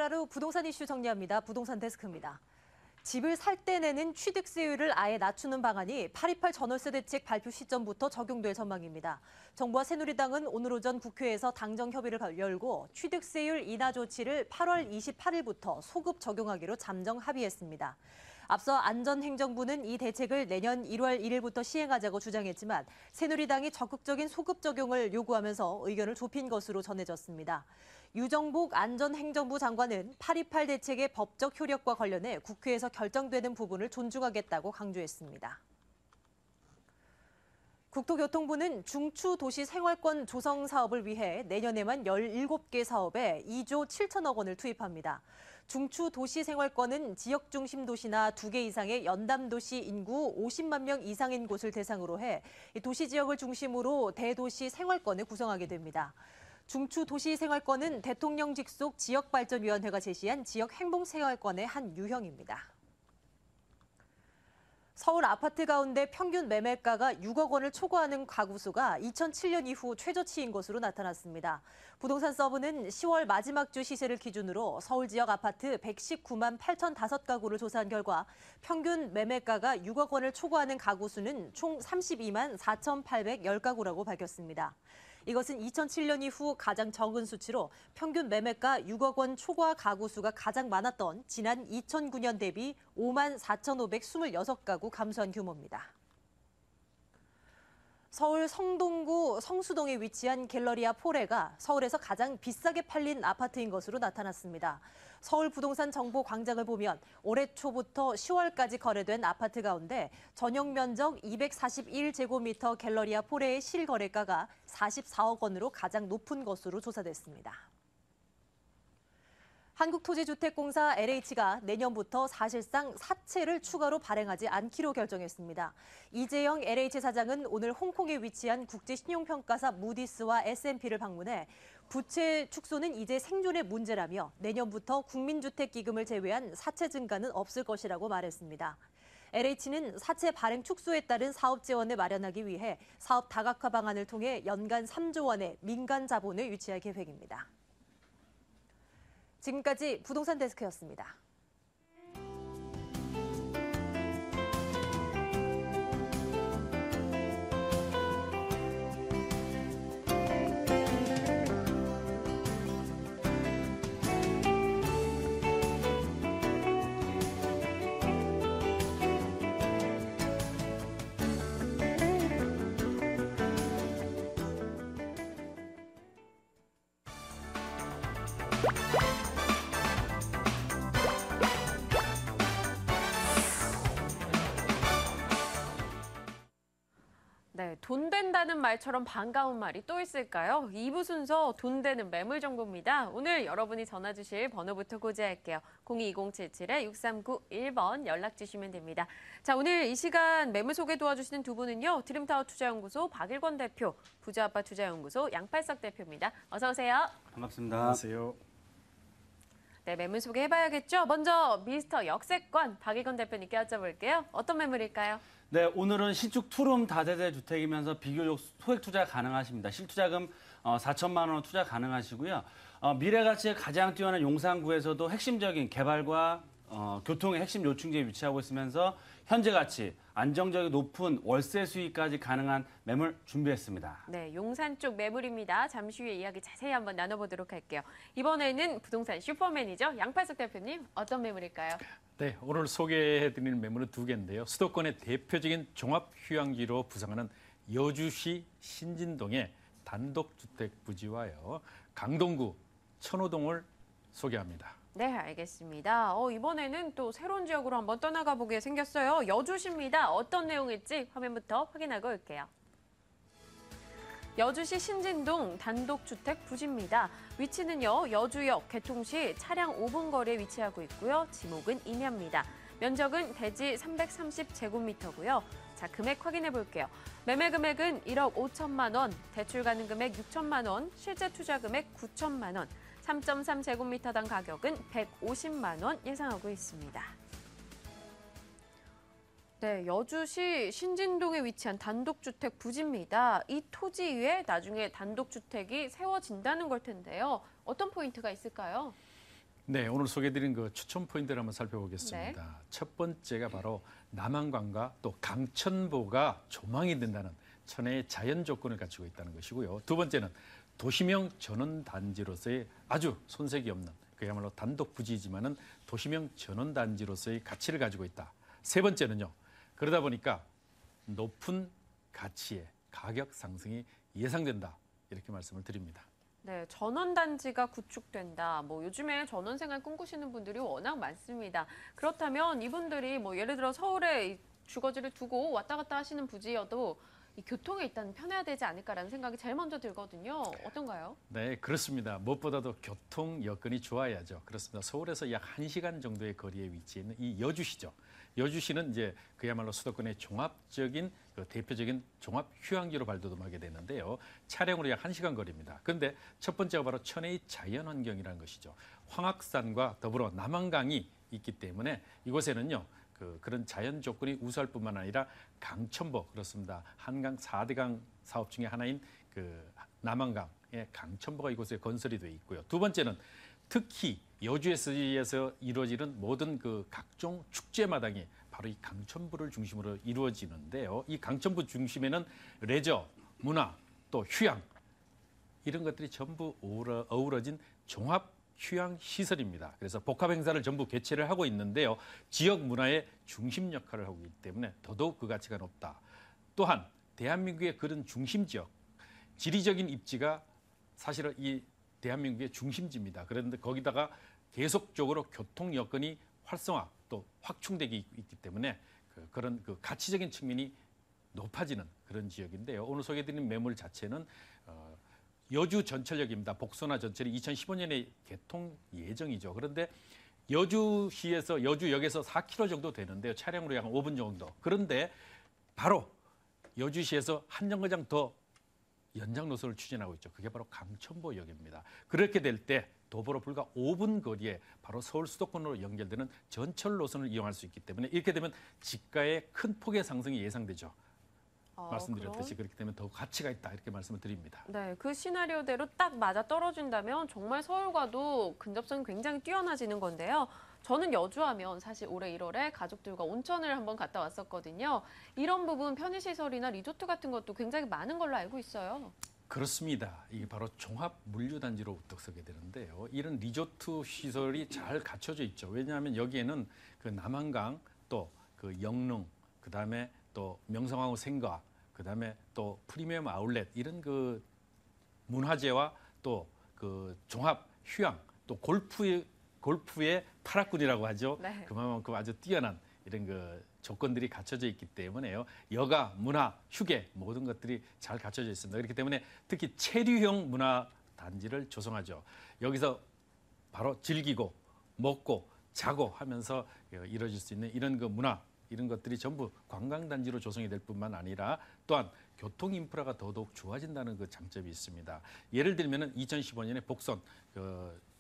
하루 부동산 이슈 정리합니다. 부동산 데스크입니다. 집을 살 때 내는 취득세율을 아예 낮추는 방안이 8.28 전월세 대책 발표 시점부터 적용될 전망입니다. 정부와 새누리당은 오늘 오전 국회에서 당정 협의를 열고 취득세율 인하 조치를 8월 28일부터 소급 적용하기로 잠정 합의했습니다. 앞서 안전행정부는 이 대책을 내년 1월 1일부터 시행하자고 주장했지만 새누리당이 적극적인 소급 적용을 요구하면서 의견을 좁힌 것으로 전해졌습니다. 유정복 안전행정부 장관은 8.28 대책의 법적 효력과 관련해 국회에서 결정되는 부분을 존중하겠다고 강조했습니다. 국토교통부는 중추도시 생활권 조성 사업을 위해 내년에만 17개 사업에 2조 7천억 원을 투입합니다. 중추도시 생활권은 지역 중심 도시나 2개 이상의 연담도시 인구 50만 명 이상인 곳을 대상으로 해 도시 지역을 중심으로 대도시 생활권을 구성하게 됩니다. 중추도시생활권은 대통령 직속 지역발전위원회가 제시한 지역행복생활권의 한 유형입니다. 서울 아파트 가운데 평균 매매가가 6억 원을 초과하는 가구 수가 2007년 이후 최저치인 것으로 나타났습니다. 부동산 서브는 10월 마지막 주 시세를 기준으로 서울 지역 아파트 119만 8,005가구를 조사한 결과 평균 매매가가 6억 원을 초과하는 가구 수는 총 32만 4,810가구라고 밝혔습니다. 이것은 2007년 이후 가장 적은 수치로 평균 매매가 6억 원 초과 가구 수가 가장 많았던 지난 2009년 대비 5만 4,526가구 감소한 규모입니다. 서울 성동구 성수동에 위치한 갤러리아 포레가 서울에서 가장 비싸게 팔린 아파트인 것으로 나타났습니다. 서울 부동산 정보 광장을 보면 올해 초부터 10월까지 거래된 아파트 가운데 전용 면적 241제곱미터 갤러리아 포레의 실거래가가 44억 원으로 가장 높은 것으로 조사됐습니다. 한국토지주택공사 LH가 내년부터 사실상 사채를 추가로 발행하지 않기로 결정했습니다. 이재영 LH 사장은 오늘 홍콩에 위치한 국제신용평가사 무디스와 S&P를 방문해 부채 축소는 이제 생존의 문제라며 내년부터 국민주택기금을 제외한 사채 증가는 없을 것이라고 말했습니다. LH는 사채 발행 축소에 따른 사업 재원을 마련하기 위해 사업 다각화 방안을 통해 연간 3조 원의 민간 자본을 유치할 계획입니다. 지금까지 부동산 데스크였습니다. 네, 돈 된다는 말처럼 반가운 말이 또 있을까요? 2부 순서 돈 되는 매물 정보입니다. 오늘 여러분이 전화 주실 번호부터 고지할게요. 0220-77-6391번 연락 주시면 됩니다. 자, 오늘 이 시간 매물 소개 도와주시는 두 분은요. 드림타워 투자연구소 박일권 대표, 부자아빠 투자연구소 양팔석 대표입니다. 어서 오세요. 반갑습니다. 안녕하세요. 네, 매물 소개해봐야겠죠. 먼저 미스터 역세권 박일권 대표님께 여쭤볼게요. 어떤 매물일까요? 네, 오늘은 신축 투룸 다세대 주택이면서 비교적 소액 투자 가능하십니다. 실투자금 4천만 원 투자 가능하시고요. 미래 가치에 가장 뛰어난 용산구에서도 핵심적인 개발과 교통의 핵심 요충지에 위치하고 있으면서 현재 가치, 안정적이 높은 월세 수익까지 가능한 매물 준비했습니다. 네, 용산 쪽 매물입니다. 잠시 후에 이야기 자세히 한번 나눠보도록 할게요. 이번에는 부동산 슈퍼맨이죠. 양팔석 대표님, 어떤 매물일까요? 네, 오늘 소개해드리는 매물은 두 개인데요. 수도권의 대표적인 종합휴양지로 부상하는 여주시 신진동의 단독주택 부지와요. 강동구 천호동을 소개합니다. 네, 알겠습니다. 이번에는 또 새로운 지역으로 한번 떠나가 보게 생겼어요. 여주시입니다. 어떤 내용일지 화면부터 확인하고 올게요. 여주시 신진동 단독주택 부지입니다. 위치는요, 여주역 개통시 차량 5분 거리에 위치하고 있고요. 지목은 임야입니다. 면적은 대지 330제곱미터고요. 자, 금액 확인해 볼게요. 매매 금액은 1억 5천만 원, 대출 가능 금액 6천만 원, 실제 투자 금액 9천만 원, 3.3제곱미터당 가격은 150만 원 예상하고 있습니다. 네, 여주시 신진동에 위치한 단독주택 부지입니다. 이 토지 위에 나중에 단독주택이 세워진다는 걸 텐데요. 어떤 포인트가 있을까요? 네, 오늘 소개해드린 그 추천 포인트를 한번 살펴보겠습니다. 네. 첫 번째가 바로 남한강과 또 강천보가 조망이 된다는 천혜의 자연 조건을 갖추고 있다는 것이고요. 두 번째는 도시명 전원단지로서의 아주 손색이 없는 그야말로 단독 부지이지만은 도시명 전원단지로서의 가치를 가지고 있다. 세 번째는요. 그러다 보니까 높은 가치의 가격 상승이 예상된다. 이렇게 말씀을 드립니다. 네, 전원단지가 구축된다. 뭐 요즘에 전원생활 꿈꾸시는 분들이 워낙 많습니다. 그렇다면 이분들이 뭐 예를 들어 서울에 이 주거지를 두고 왔다 갔다 하시는 부지여도 이 교통에 일단 편해야 되지 않을까라는 생각이 제일 먼저 들거든요. 어떤가요? 네, 그렇습니다. 무엇보다도 교통 여건이 좋아야죠. 그렇습니다. 서울에서 약 1시간 정도의 거리에 위치해 있는 이 여주시죠. 여주시는 이제 그야말로 수도권의 종합적인 그 대표적인 종합 휴양지로 발돋움하게 되는데요. 차량으로 약 1시간 거리입니다. 그런데 첫 번째가 바로 천혜의 자연환경이라는 것이죠. 황악산과 더불어 남한강이 있기 때문에 이곳에는요. 그런 자연 조건이 우수할 뿐만 아니라 강천보 그렇습니다. 한강 4대강 사업 중에 하나인 그 남한강의 강천보가 이곳에 건설이 돼 있고요. 두 번째는 특히 여주에서 이루어지는 모든 그 각종 축제 마당이 바로 이 강천보를 중심으로 이루어지는데요. 이 강천보 중심에는 레저, 문화, 또 휴양 이런 것들이 전부 어우러진 종합 휴양 시설입니다. 그래서 복합 행사를 전부 개최를 하고 있는데요. 지역 문화의 중심 역할을 하고 있기 때문에 더더욱 그 가치가 높다. 또한 대한민국의 그런 중심 지역, 지리적인 입지가 사실은 이 대한민국의 중심지입니다. 그런데 거기다가 계속적으로 교통 여건이 활성화 또 확충되기 있기 때문에 그런 그 가치적인 측면이 높아지는 그런 지역인데요. 오늘 소개해드린 매물 자체는 여주 전철역입니다. 복선화 전철이 2015년에 개통 예정이죠. 그런데 여주시에서 여주역에서 4km 정도 되는데요. 차량으로 약 5분 정도. 그런데 바로 여주시에서 한 정거장 더 연장 노선을 추진하고 있죠. 그게 바로 강천보역입니다. 그렇게 될 때 도보로 불과 5분 거리에 바로 서울 수도권으로 연결되는 전철 노선을 이용할 수 있기 때문에 이렇게 되면 지가의 큰 폭의 상승이 예상되죠. 말씀드렸듯이 그렇기 때문에 더 가치가 있다 이렇게 말씀을 드립니다. 네, 그 시나리오대로 딱 맞아 떨어진다면 정말 서울과도 근접성이 굉장히 뛰어나지는 건데요. 저는 여주하면 사실 올해 1월에 가족들과 온천을 한번 갔다 왔었거든요. 이런 부분 편의시설이나 리조트 같은 것도 굉장히 많은 걸로 알고 있어요. 그렇습니다. 이게 바로 종합 물류단지로 우뚝 서게 되는데요. 이런 리조트 시설이 잘 갖춰져 있죠. 왜냐하면 여기에는 그 남한강 또 그 영릉 그다음에 또 명성황후 생가, 그다음에 또 프리미엄 아울렛 이런 그 문화재와 또 그 종합 휴양, 또 골프의 파라군이라고 하죠. 네. 그만큼 아주 뛰어난 이런 그 조건들이 갖춰져 있기 때문에요. 여가, 문화, 휴게 모든 것들이 잘 갖춰져 있습니다. 그렇기 때문에 특히 체류형 문화 단지를 조성하죠. 여기서 바로 즐기고 먹고 자고 하면서 이루어질 수 있는 이런 그 문화 이런 것들이 전부 관광단지로 조성이 될 뿐만 아니라 또한 교통 인프라가 더더욱 좋아진다는 그 장점이 있습니다. 예를 들면은 2015년에 복선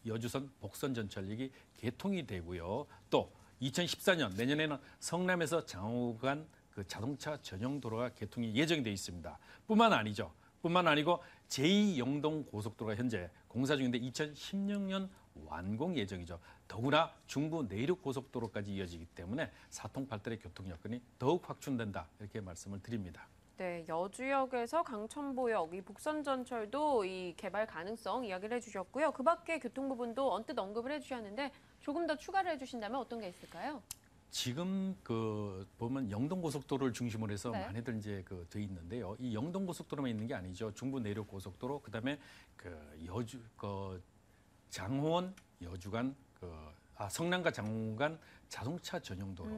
여주선 복선 전철역이 개통이 되고요. 또 2014년 내년에는 성남에서 장호 간 그 자동차 전용 도로가 개통이 예정이 되어 있습니다. 뿐만 아니고 제2영동 고속도로가 현재 공사 중인데 2016년 완공 예정이죠. 더구나 중부 내륙 고속도로까지 이어지기 때문에 사통팔달의 교통 여건이 더욱 확충된다 이렇게 말씀을 드립니다. 네, 여주역에서 강천보역, 이 복선전철도 이 개발 가능성 이야기를 해주셨고요. 그 밖에 교통 부분도 언뜻 언급을 해주셨는데 조금 더 추가를 해주신다면 어떤 게 있을까요? 지금 그 보면 영동고속도로를 중심으로 해서 네. 많이들 이제 돼 있는데요. 이 영동고속도로만 있는 게 아니죠. 중부 내륙 고속도로 그다음에 여주 장호원 여주간 성남과 장호간 자동차 전용 도로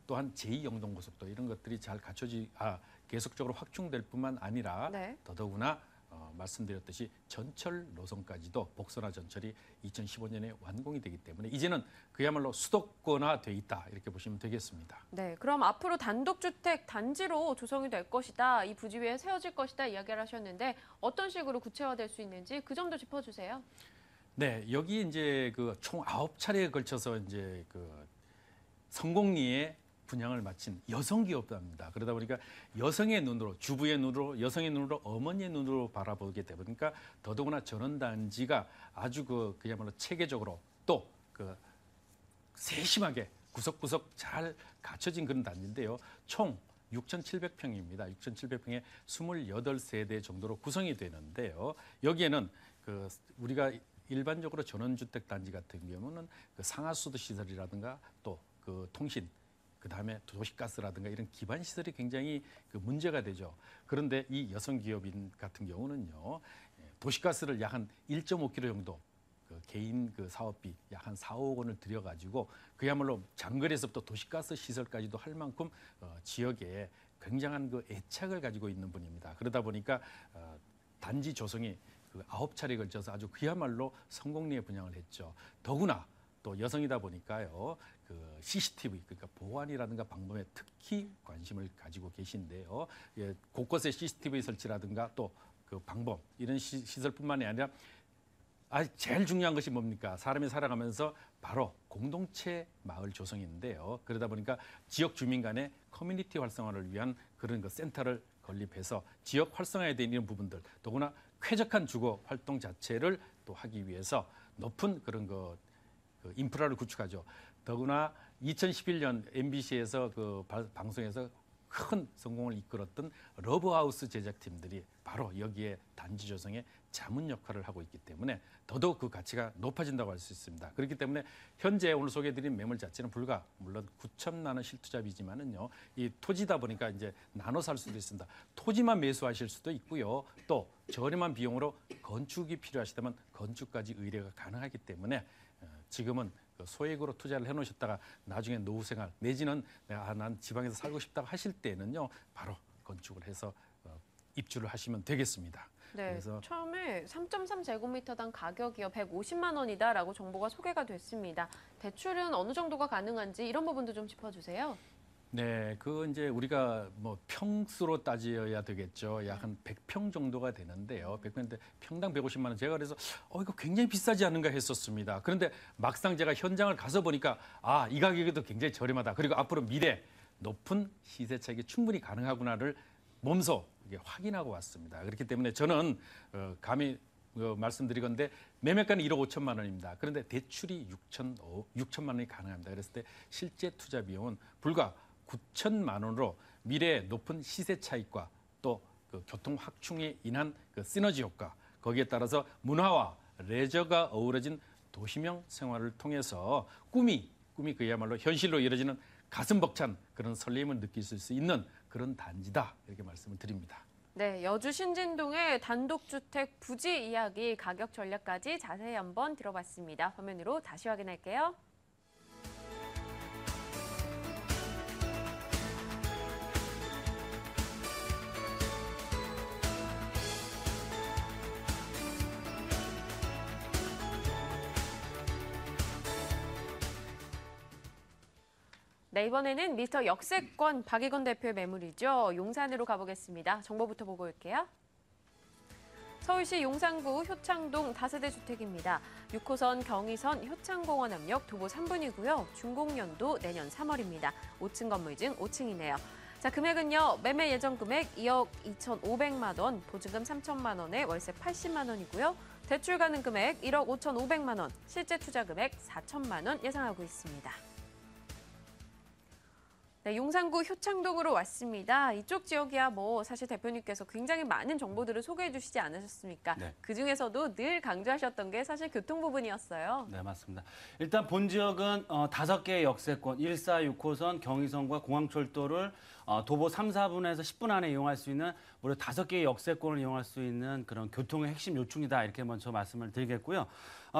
또한 제2영동고속도로 이런 것들이 잘 계속적으로 확충될 뿐만 아니라 네. 더더구나 말씀드렸듯이 전철 노선까지도 복선화 전철이 2015년에 완공이 되기 때문에 이제는 그야말로 수도권화돼 있다 이렇게 보시면 되겠습니다. 네, 그럼 앞으로 단독주택 단지로 조성이 될 것이다, 이 부지 위에 세워질 것이다 이야기를 하셨는데 어떤 식으로 구체화될 수 있는지 그 점도 짚어주세요. 네, 여기 이제 총 9차례에 걸쳐서 이제 성공리에 분양을 마친 여성 기업입니다. 그러다 보니까 여성의 눈으로, 주부의 눈으로, 여성의 눈으로, 어머니의 눈으로 바라보게 되다 보니까 더더구나 전원단지가 아주 그야말로 체계적으로 또 그 세심하게 구석구석 잘 갖춰진 그런 단지인데요. 총 6,700평입니다. 6,700평에 28세대 정도로 구성이 되는데요. 여기에는 그 우리가 일반적으로 전원주택 단지 같은 경우는 그 상하수도 시설이라든가 또 그 통신, 그 다음에 도시가스라든가 이런 기반 시설이 굉장히 그 문제가 되죠. 그런데 이 여성 기업인 같은 경우는요, 도시가스를 약 한 1.5km 정도 그 개인 그 사업비 약 한 4, 5억 원을 들여가지고 그야말로 장거리에서부터 도시가스 시설까지도 할 만큼 지역에 굉장한 그 애착을 가지고 있는 분입니다. 그러다 보니까 단지 조성이 그 9차례에 걸쳐서 아주 그야말로 성공리에 분양을 했죠. 더구나 또 여성이다 보니까요, 그 CCTV 그러니까 보안이라든가 방범에 특히 관심을 가지고 계신데요. 예, 곳곳에 CCTV 설치라든가 또 그 방범 이런 시설뿐만이 아니라 제일 중요한 것이 뭡니까? 사람이 살아가면서 바로 공동체 마을 조성인데요. 그러다 보니까 지역 주민 간의 커뮤니티 활성화를 위한 그런 그 센터를 건립해서 지역 활성화에 대한 이런 부분들, 더구나 쾌적한 주거 활동 자체를 또 하기 위해서 높은 그런 그 인프라를 구축하죠. 더구나 2011년 MBC에서 그 방송에서 큰 성공을 이끌었던 러브하우스 제작팀들이 바로 여기에 단지 조성에 자문 역할을 하고 있기 때문에 더더욱 그 가치가 높아진다고 할 수 있습니다. 그렇기 때문에 현재 오늘 소개해드린 매물 자체는 불과 물론 9천만 원 실투자비지만은요, 이 토지다 보니까 이제 나눠 살 수도 있습니다. 토지만 매수하실 수도 있고요. 또 저렴한 비용으로 건축이 필요하시다면 건축까지 의뢰가 가능하기 때문에 지금은 소액으로 투자를 해놓으셨다가 나중에 노후 생활 내지는 난 지방에서 살고 싶다고 하실 때는요, 바로 건축을 해서 입주를 하시면 되겠습니다. 네, 그래서 처음에 3.3제곱미터당 가격이요 150만 원이다라고 정보가 소개가 됐습니다. 대출은 어느 정도가 가능한지 이런 부분도 좀 짚어주세요. 네, 그 이제 우리가 뭐 평수로 따져야 되겠죠. 약 한 100평 정도가 되는데요. 100평인데 평당 150만 원. 제가 그래서 이거 굉장히 비싸지 않은가 했었습니다. 그런데 막상 제가 현장을 가서 보니까 이 가격에도 굉장히 저렴하다. 그리고 앞으로 미래 높은 시세 차익이 충분히 가능하구나를 몸소 확인하고 왔습니다. 그렇기 때문에 저는 감히 말씀드리건데 매매가는 1억 5천만 원입니다. 그런데 대출이 6천만 원이 가능합니다. 그랬을 때 실제 투자 비용은 불과 9천만 원으로 미래의 높은 시세 차익과 또 그 교통 확충에 인한 그 시너지 효과, 거기에 따라서 문화와 레저가 어우러진 도시명 생활을 통해서 꿈이 그야말로 현실로 이루어지는 가슴 벅찬 그런 설렘을 느낄 수 있는 그런 단지다, 이렇게 말씀을 드립니다. 네, 여주 신진동의 단독주택 부지 이야기, 가격 전략까지 자세히 한번 들어봤습니다. 화면으로 다시 확인할게요. 네, 이번에는 미스터 역세권 박익원 대표의 매물이죠. 용산으로 가보겠습니다. 정보부터 보고 올게요. 서울시 용산구 효창동 다세대 주택입니다. 6호선 경의선 효창공원 앞역 도보 3분이고요. 준공연도 내년 3월입니다. 5층 건물 중 5층이네요. 자, 금액은요. 매매 예정 금액 2억 2,500만 원, 보증금 3천만 원에 월세 80만 원이고요. 대출 가능 금액 1억 5,500만 원, 실제 투자 금액 4천만 원 예상하고 있습니다. 네, 용산구 효창동으로 왔습니다. 이쪽 지역이야 사실 대표님께서 굉장히 많은 정보들을 소개해 주시지 않으셨습니까? 네. 그중에서도 늘 강조하셨던 게 사실 교통 부분이었어요. 네, 맞습니다. 일단 본 지역은 5개의 역세권, 146호선 경의선과 공항철도를 도보 3, 4분에서 10분 안에 이용할 수 있는 무려 5개의 역세권을 이용할 수 있는 그런 교통의 핵심 요충이다, 이렇게 먼저 말씀을 드리겠고요.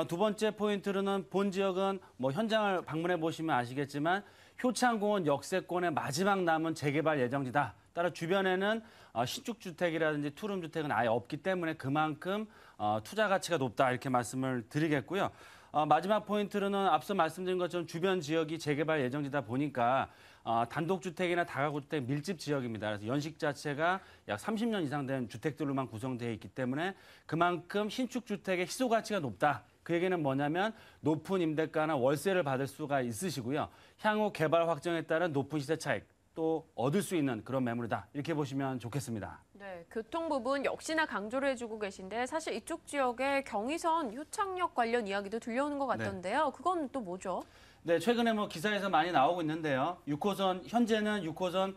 두 번째 포인트로는 본 지역은 현장을 방문해 보시면 아시겠지만 효창공원 역세권의 마지막 남은 재개발 예정지다. 따라 주변에는 신축주택이라든지 투룸주택은 아예 없기 때문에 그만큼 투자 가치가 높다, 이렇게 말씀을 드리겠고요. 마지막 포인트로는 앞서 말씀드린 것처럼 주변 지역이 재개발 예정지다 보니까 단독주택이나 다가구주택 밀집 지역입니다. 그래서 연식 자체가 약 30년 이상 된 주택들로만 구성되어 있기 때문에 그만큼 신축주택의 희소 가치가 높다. 그 얘기는 뭐냐면 높은 임대가나 월세를 받을 수가 있으시고요. 향후 개발 확정에 따른 높은 시세 차익 또 얻을 수 있는 그런 매물이다, 이렇게 보시면 좋겠습니다. 네, 교통 부분 역시나 강조를 해주고 계신데 사실 이쪽 지역에 경의선 효창역 관련 이야기도 들려오는 것 같던데요. 그건 또 뭐죠? 네, 최근에 뭐 기사에서 많이 나오고 있는데요. 6호선 현재는 6호선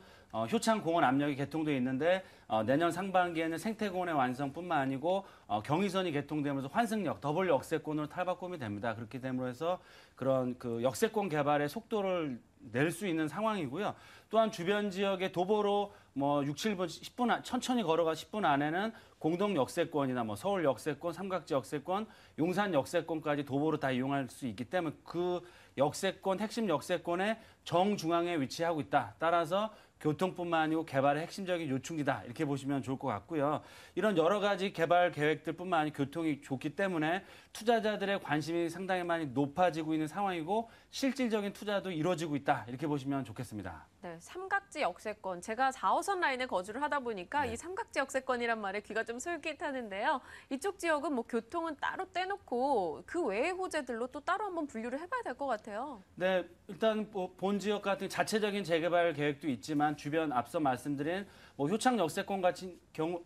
효창공원 압력이 개통돼 있는데 내년 상반기에는 생태공원의 완성뿐만 아니고 경의선이 개통되면서 환승역, 더블 역세권으로 탈바꿈이 됩니다. 그렇게 됨으로해서 그런 그 역세권 개발의 속도를 낼 수 있는 상황이고요. 또한 주변 지역의 도보로 뭐 6, 7분, 10분 천천히 걸어가 10분 안에는 공동 역세권이나 뭐 서울 역세권, 삼각지 역세권, 용산 역세권까지 도보로 다 이용할 수 있기 때문에 그 역세권, 핵심 역세권의 정중앙에 위치하고 있다. 따라서 교통뿐만 아니고 개발의 핵심적인 요충지다. 이렇게 보시면 좋을 것 같고요. 이런 여러 가지 개발 계획들뿐만 아니고 교통이 좋기 때문에 투자자들의 관심이 상당히 많이 높아지고 있는 상황이고 실질적인 투자도 이루어지고 있다. 이렇게 보시면 좋겠습니다. 네, 삼각지 역세권. 제가 4호선 라인에 거주를 하다 보니까 이 삼각지 역세권이란 말에 귀가 좀 솔깃하는데요. 이쪽 지역은 뭐 교통은 따로 떼놓고 그 외의 호재들로 또 따로 한번 분류를 해봐야 될 것 같아요. 네, 일단 뭐 본 지역 같은 자체적인 재개발 계획도 있지만 주변 앞서 말씀드린 뭐 효창 역세권 같은 경우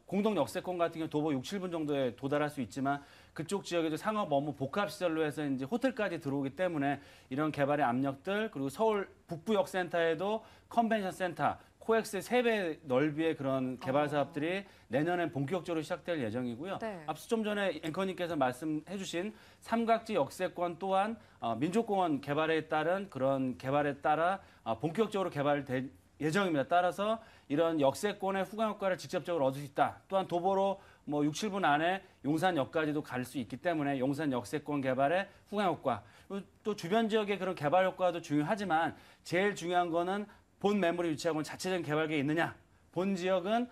공동 역세권 같은 경우 도보 6, 7분 정도에 도달할 수 있지만 그쪽 지역에도 상업 업무 복합 시설로 해서 이제 호텔까지 들어오기 때문에 이런 개발의 압력들 그리고 서울 북부역센터에도 컨벤션 센터 코엑스의 3배 넓이의 그런 개발 사업들이 내년엔 본격적으로 시작될 예정이고요. 네. 앞서 좀 전에 앵커님께서 말씀해 주신 삼각지 역세권 또한 민족공원 개발에 따른 그런 개발에 따라 본격적으로 개발될 예정입니다. 따라서 이런 역세권의 후광 효과를 직접적으로 얻을 수 있다. 또한 도보로 뭐 6, 7분 안에 용산역까지도 갈 수 있기 때문에 용산 역세권 개발의 후광 효과. 또 주변 지역의 그런 개발 효과도 중요하지만 제일 중요한 거는 본 매물이 위치하고 있는 자체적인 개발계획이 있느냐. 본 지역은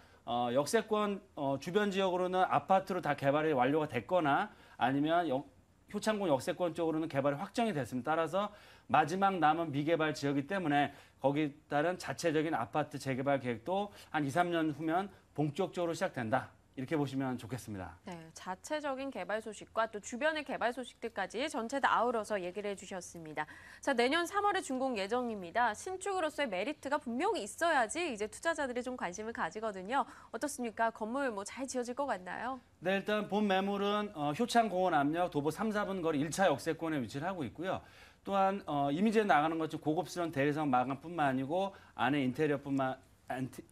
역세권 주변 지역으로는 아파트로 다 개발이 완료가 됐거나 아니면 효창군 역세권 쪽으로는 개발이 확정이 됐습니다. 따라서 마지막 남은 미개발 지역이기 때문에 거기에 따른 자체적인 아파트 재개발 계획도 한 2, 3년 후면 본격적으로 시작된다. 이렇게 보시면 좋겠습니다. 네, 자체적인 개발 소식과 또 주변의 개발 소식들까지 전체 다 아우러서 얘기를 해주셨습니다. 자, 내년 3월에 준공 예정입니다. 신축으로서의 메리트가 분명히 있어야지 이제 투자자들이 좀 관심을 가지거든요. 어떻습니까? 건물 뭐 잘 지어질 것 같나요? 네, 일단 본 매물은 효창공원 압력 도보 3, 4분 거리 1차 역세권에 위치를 하고 있고요. 또한 이미지에 나가는 것처럼 고급스러운 대리석 마감뿐만 아니고 안에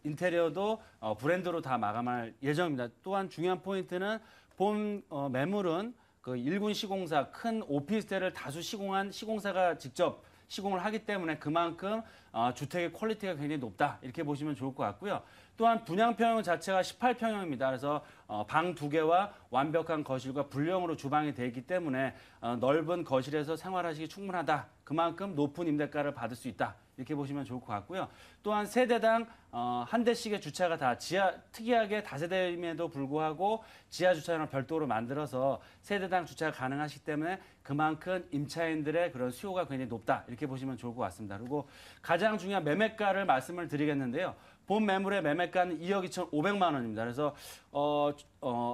인테리어도 브랜드로 다 마감할 예정입니다. 또한 중요한 포인트는 본 매물은 그 일군 시공사 큰 오피스텔을 다수 시공한 시공사가 직접 시공을 하기 때문에 그만큼 주택의 퀄리티가 굉장히 높다. 이렇게 보시면 좋을 것 같고요. 또한 분양평형 자체가 18평형입니다. 그래서 방 2개와 완벽한 거실과 불량으로 주방이 되어 있기 때문에 넓은 거실에서 생활하시기 충분하다. 그만큼 높은 임대가를 받을 수 있다. 이렇게 보시면 좋을 것 같고요. 또한 세대당 한 대씩의 주차가 다 특이하게 다세대임에도 불구하고 지하 주차장을 별도로 만들어서 세대당 주차가 가능하시기 때문에 그만큼 임차인들의 그런 수요가 굉장히 높다. 이렇게 보시면 좋을 것 같습니다. 그리고 가장 중요한 매매가를 말씀을 드리겠는데요. 본 매물의 매매가는 2억 2,500만 원입니다. 그래서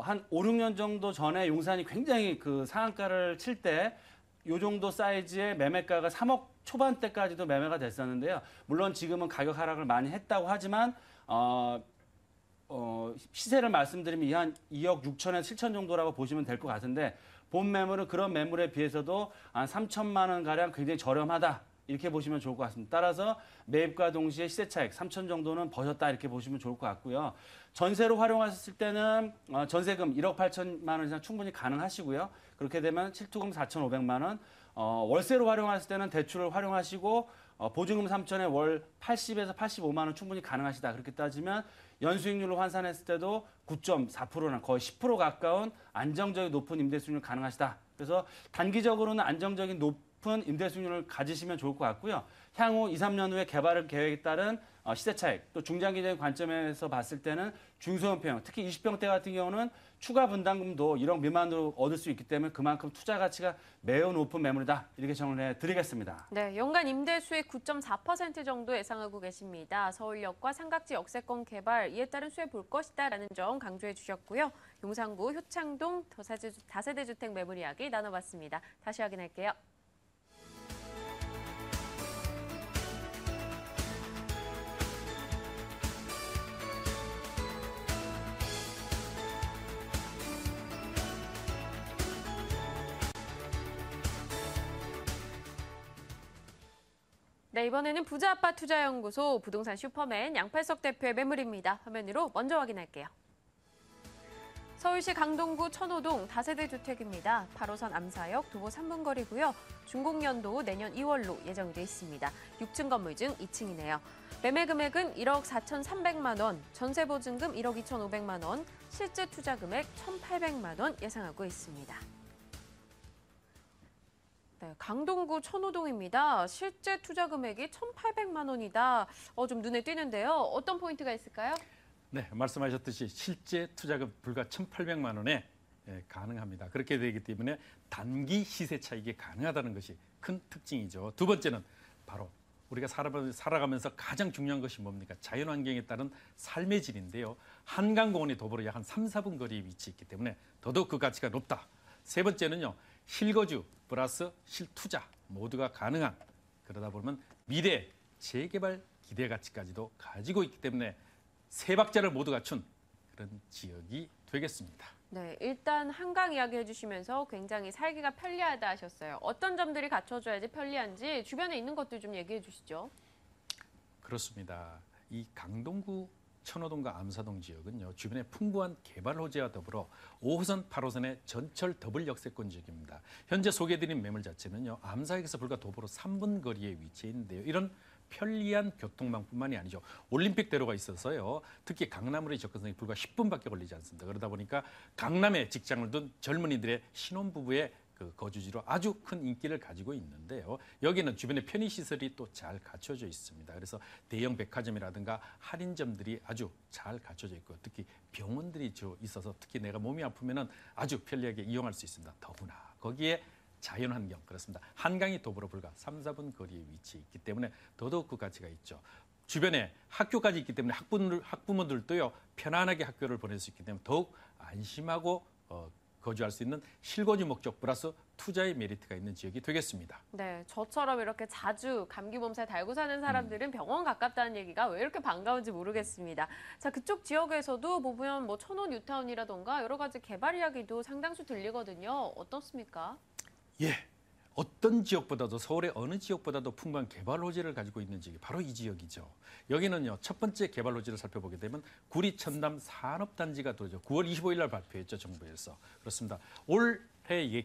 한 5, 6년 정도 전에 용산이 굉장히 그 상한가를 칠 때 이 정도 사이즈의 매매가가 3억 초반대까지도 매매가 됐었는데요. 물론 지금은 가격 하락을 많이 했다고 하지만 시세를 말씀드리면 한 2억 6천에서 7천 정도라고 보시면 될 것 같은데 본 매물은 그런 매물에 비해서도 한 3천만 원 가량 굉장히 저렴하다. 이렇게 보시면 좋을 것 같습니다. 따라서 매입과 동시에 시세 차익 3천 정도는 버셨다 이렇게 보시면 좋을 것 같고요. 전세로 활용하셨을 때는 전세금 1억 8천만 원 이상 충분히 가능하시고요. 그렇게 되면 실투금 4,500만 원, 월세로 활용하실 때는 대출을 활용하시고 보증금 3천에 월 80에서 85만 원 충분히 가능하시다. 그렇게 따지면 연수익률로 환산했을 때도 9.4%나 거의 10% 가까운 안정적인 높은 임대 수익률 가능하시다. 그래서 단기적으로는 안정적인 높은 임대 수익률을 가지시면 좋을 것 같고요. 향후 2, 3년 후에 개발 계획에 따른 시세 차익, 또 중장기적인 관점에서 봤을 때는 중소형평, 특히 20평대 같은 경우는 추가 분담금도 1억 미만으로 얻을 수 있기 때문에 그만큼 투자 가치가 매우 높은 매물이다. 이렇게 정리해 드리겠습니다. 네, 연간 임대 수익 9.4% 정도 예상하고 계십니다. 서울역과 삼각지 역세권 개발, 이에 따른 수혜 볼 것이다라는 점 강조해 주셨고요. 용산구 효창동 다세대 주택 매물 이야기 나눠봤습니다. 다시 확인할게요. 네, 이번에는 부자아빠 투자연구소 부동산 슈퍼맨 양팔석 대표의 매물입니다. 화면으로 먼저 확인할게요. 서울시 강동구 천호동 다세대 주택입니다. 8호선 암사역 도보 3분 거리고요. 준공연도 내년 2월로 예정이 돼 있습니다. 6층 건물 중 2층이네요. 매매 금액은 1억 4,300만 원, 전세 보증금 1억 2,500만 원, 실제 투자 금액 1,800만 원 예상하고 있습니다. 네, 강동구 천호동입니다. 실제 투자 금액이 1,800만 원이다. 좀 눈에 띄는데요. 어떤 포인트가 있을까요? 네, 말씀하셨듯이 실제 투자금 불과 1,800만 원에 가능합니다. 그렇게 되기 때문에 단기 시세 차익이 가능하다는 것이 큰 특징이죠. 두 번째는 바로 우리가 살아가면서 가장 중요한 것이 뭡니까? 자연환경에 따른 삶의 질인데요. 한강공원이 도보로 약 한 3, 4분 거리에 위치해 있기 때문에 더더욱 그 가치가 높다. 세 번째는요. 실거주 플러스 실투자 모두가 가능한, 그러다 보면 미래 재개발 기대 가치까지도 가지고 있기 때문에 세 박자를 모두 갖춘 그런 지역이 되겠습니다. 네, 일단 한강 이야기 해주시면서 굉장히 살기가 편리하다 하셨어요. 어떤 점들이 갖춰줘야지 편리한지 주변에 있는 것들 좀 얘기해 주시죠. 그렇습니다. 이 강동구 천호동과 암사동 지역은요. 주변에 풍부한 개발 호재와 더불어 5호선, 8호선의 전철 더블 역세권 지역입니다. 현재 소개해드린 매물 자체는요. 암사역에서 불과 도보로 3분 거리에 위치해 있는데요. 이런 편리한 교통망뿐만이 아니죠. 올림픽대로가 있어서요. 특히 강남으로의 접근성이 불과 10분밖에 걸리지 않습니다. 그러다 보니까 강남에 직장을 둔 젊은이들의 신혼부부의 그 거주지로 아주 큰 인기를 가지고 있는데요. 여기는 주변에 편의시설이 또 잘 갖춰져 있습니다. 그래서 대형 백화점이라든가 할인점들이 아주 잘 갖춰져 있고 특히 병원들이 있어서 특히 내가 몸이 아프면은 아주 편리하게 이용할 수 있습니다. 더구나 거기에 자연환경, 그렇습니다. 한강이 도보로 불과 3, 4분 거리에 위치해 있기 때문에 더더욱 그 가치가 있죠. 주변에 학교까지 있기 때문에 학부모들도요 편안하게 학교를 보낼 수 있기 때문에 더욱 안심하고 거주할 수 있는 실거주 목적 플러스 투자의 메리트가 있는 지역이 되겠습니다. 네, 저처럼 이렇게 자주 감기 몸살 달고 사는 사람들은 병원 가깝다는 얘기가 왜 이렇게 반가운지 모르겠습니다. 자, 그쪽 지역에서도 보면 뭐 천호 뉴타운이라던가 여러 가지 개발 이야기도 상당수 들리거든요. 어떻습니까? 예, 어떤 지역보다도 서울의 어느 지역보다도 풍부한 개발 호재를 가지고 있는 지역이 바로 이 지역이죠. 여기는요, 첫 번째 개발 호재를 살펴보게 되면 구리 천담 산업단지가 들어오죠. 9월 25일 날 발표했죠, 정부에서. 그렇습니다. 올해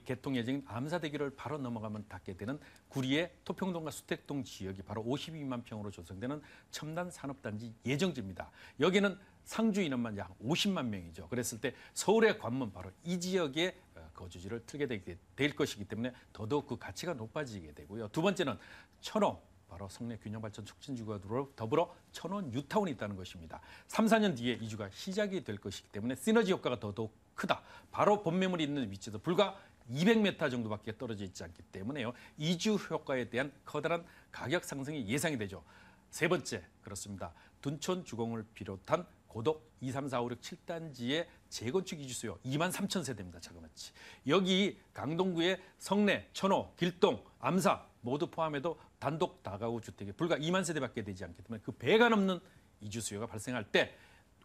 개통 예정인 암사대교를 바로 넘어가면 닿게 되는 구리의 토평동과 수택동 지역이 바로 52만 평으로 조성되는 첨단 산업단지 예정지입니다. 여기는 상주 인원만 약 50만 명이죠. 그랬을 때 서울의 관문 바로 이 지역에 거주지를 틀게 될 것이기 때문에 더더욱 그 가치가 높아지게 되고요. 두 번째는 천호, 바로 성내 균형발전 촉진지구와 더불어 천호 뉴타운이 있다는 것입니다. 3, 4년 뒤에 이주가 시작이 될 것이기 때문에 시너지 효과가 더더욱 크다. 바로 본매물이 있는 위치도 불과 200m 정도밖에 떨어져 있지 않기 때문에요. 이주 효과에 대한 커다란 가격 상승이 예상이 되죠. 세 번째, 그렇습니다. 둔촌 주공을 비롯한 고덕 2, 3, 4, 5, 6, 7단지의 재건축 이주 수요 2만 3천 세대입니다. 자그마치. 여기 강동구의 성내, 천호, 길동, 암사 모두 포함해도 단독 다가구 주택이 불과 2만 세대밖에 되지 않기 때문에 그 배가 넘는 이주 수요가 발생할 때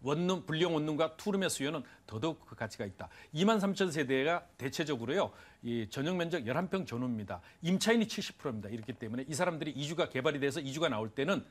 원룸, 불량 원룸과 투룸의 수요는 더더욱 그 가치가 있다. 2만 3천 세대가 대체적으로요. 이 전용 면적 11평 전후입니다. 임차인이 70%입니다. 이렇기 때문에 이 사람들이 이주가 개발이 돼서 이주가 나올 때는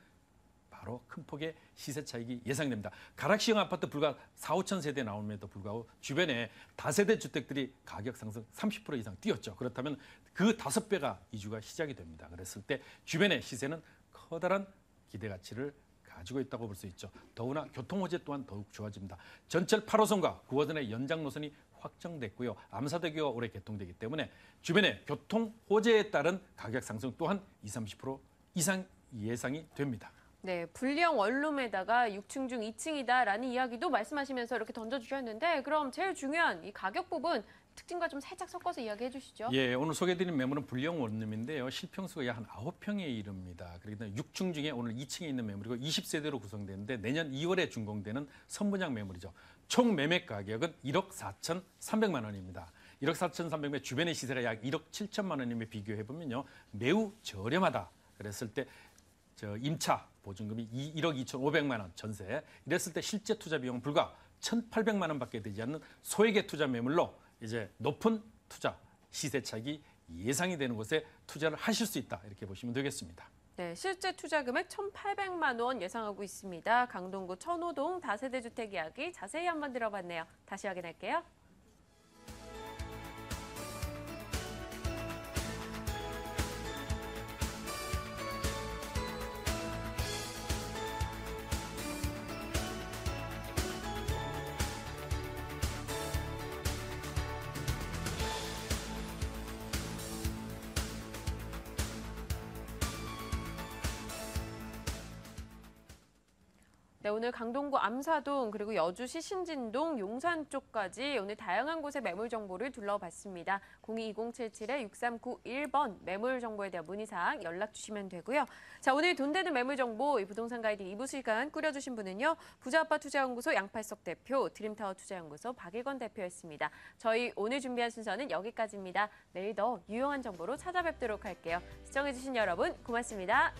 바로 큰 폭의 시세 차익이 예상됩니다. 가락시형 아파트 불과 4, 5천 세대 나옴에도 불구하고 주변에 다세대 주택들이 가격 상승 30% 이상 뛰었죠. 그렇다면 그 5배가 이주가 시작이 됩니다. 그랬을 때 주변의 시세는 커다란 기대 가치를 가지고 있다고 볼 수 있죠. 더구나 교통 호재 또한 더욱 좋아집니다. 전철 8호선과 9호선의 연장 노선이 확정됐고요. 암사대교가 올해 개통되기 때문에 주변의 교통 호재에 따른 가격 상승 또한 20, 30% 이상 예상이 됩니다. 네, 불량 원룸에다가 6층 중 2층이다라는 이야기도 말씀하시면서 이렇게 던져주셨는데 그럼 제일 중요한 이 가격 부분 특징과 좀 살짝 섞어서 이야기해 주시죠. 예, 오늘 소개해드린 매물은 불량 원룸인데요. 실평수가 약 한 9평에 이릅니다. 그러니까 6층 중에 오늘 2층에 있는 매물이고 20세대로 구성되는데 내년 2월에 준공되는 선분양 매물이죠. 총 매매 가격은 1억 4,300만 원입니다. 1억 4,300만 주변의 시세가 약 1억 7천만 원임에 비교해보면요. 매우 저렴하다. 그랬을 때 임차 보증금이 1억 2,500만 원 전세, 이랬을 때 실제 투자 비용은 불과 1,800만 원밖에 되지 않는 소액의 투자 매물로 이제 높은 투자 시세 차익이 예상이 되는 곳에 투자를 하실 수 있다. 이렇게 보시면 되겠습니다. 네, 실제 투자 금액 1,800만 원 예상하고 있습니다. 강동구 천호동 다세대 주택 이야기 자세히 한번 들어봤네요. 다시 확인할게요. 네, 오늘 강동구 암사동 그리고 여주시 신진동 용산 쪽까지 오늘 다양한 곳의 매물 정보를 둘러봤습니다. 022077-6391번 매물 정보에 대한 문의사항 연락 주시면 되고요. 자, 오늘 돈 되는 매물 정보 이 부동산 가이드 2부 시간 꾸려주신 분은요. 부자아빠 투자연구소 양팔석 대표, 드림타워 투자연구소 박일권 대표였습니다. 저희 오늘 준비한 순서는 여기까지입니다. 내일 더 유용한 정보로 찾아뵙도록 할게요. 시청해주신 여러분 고맙습니다.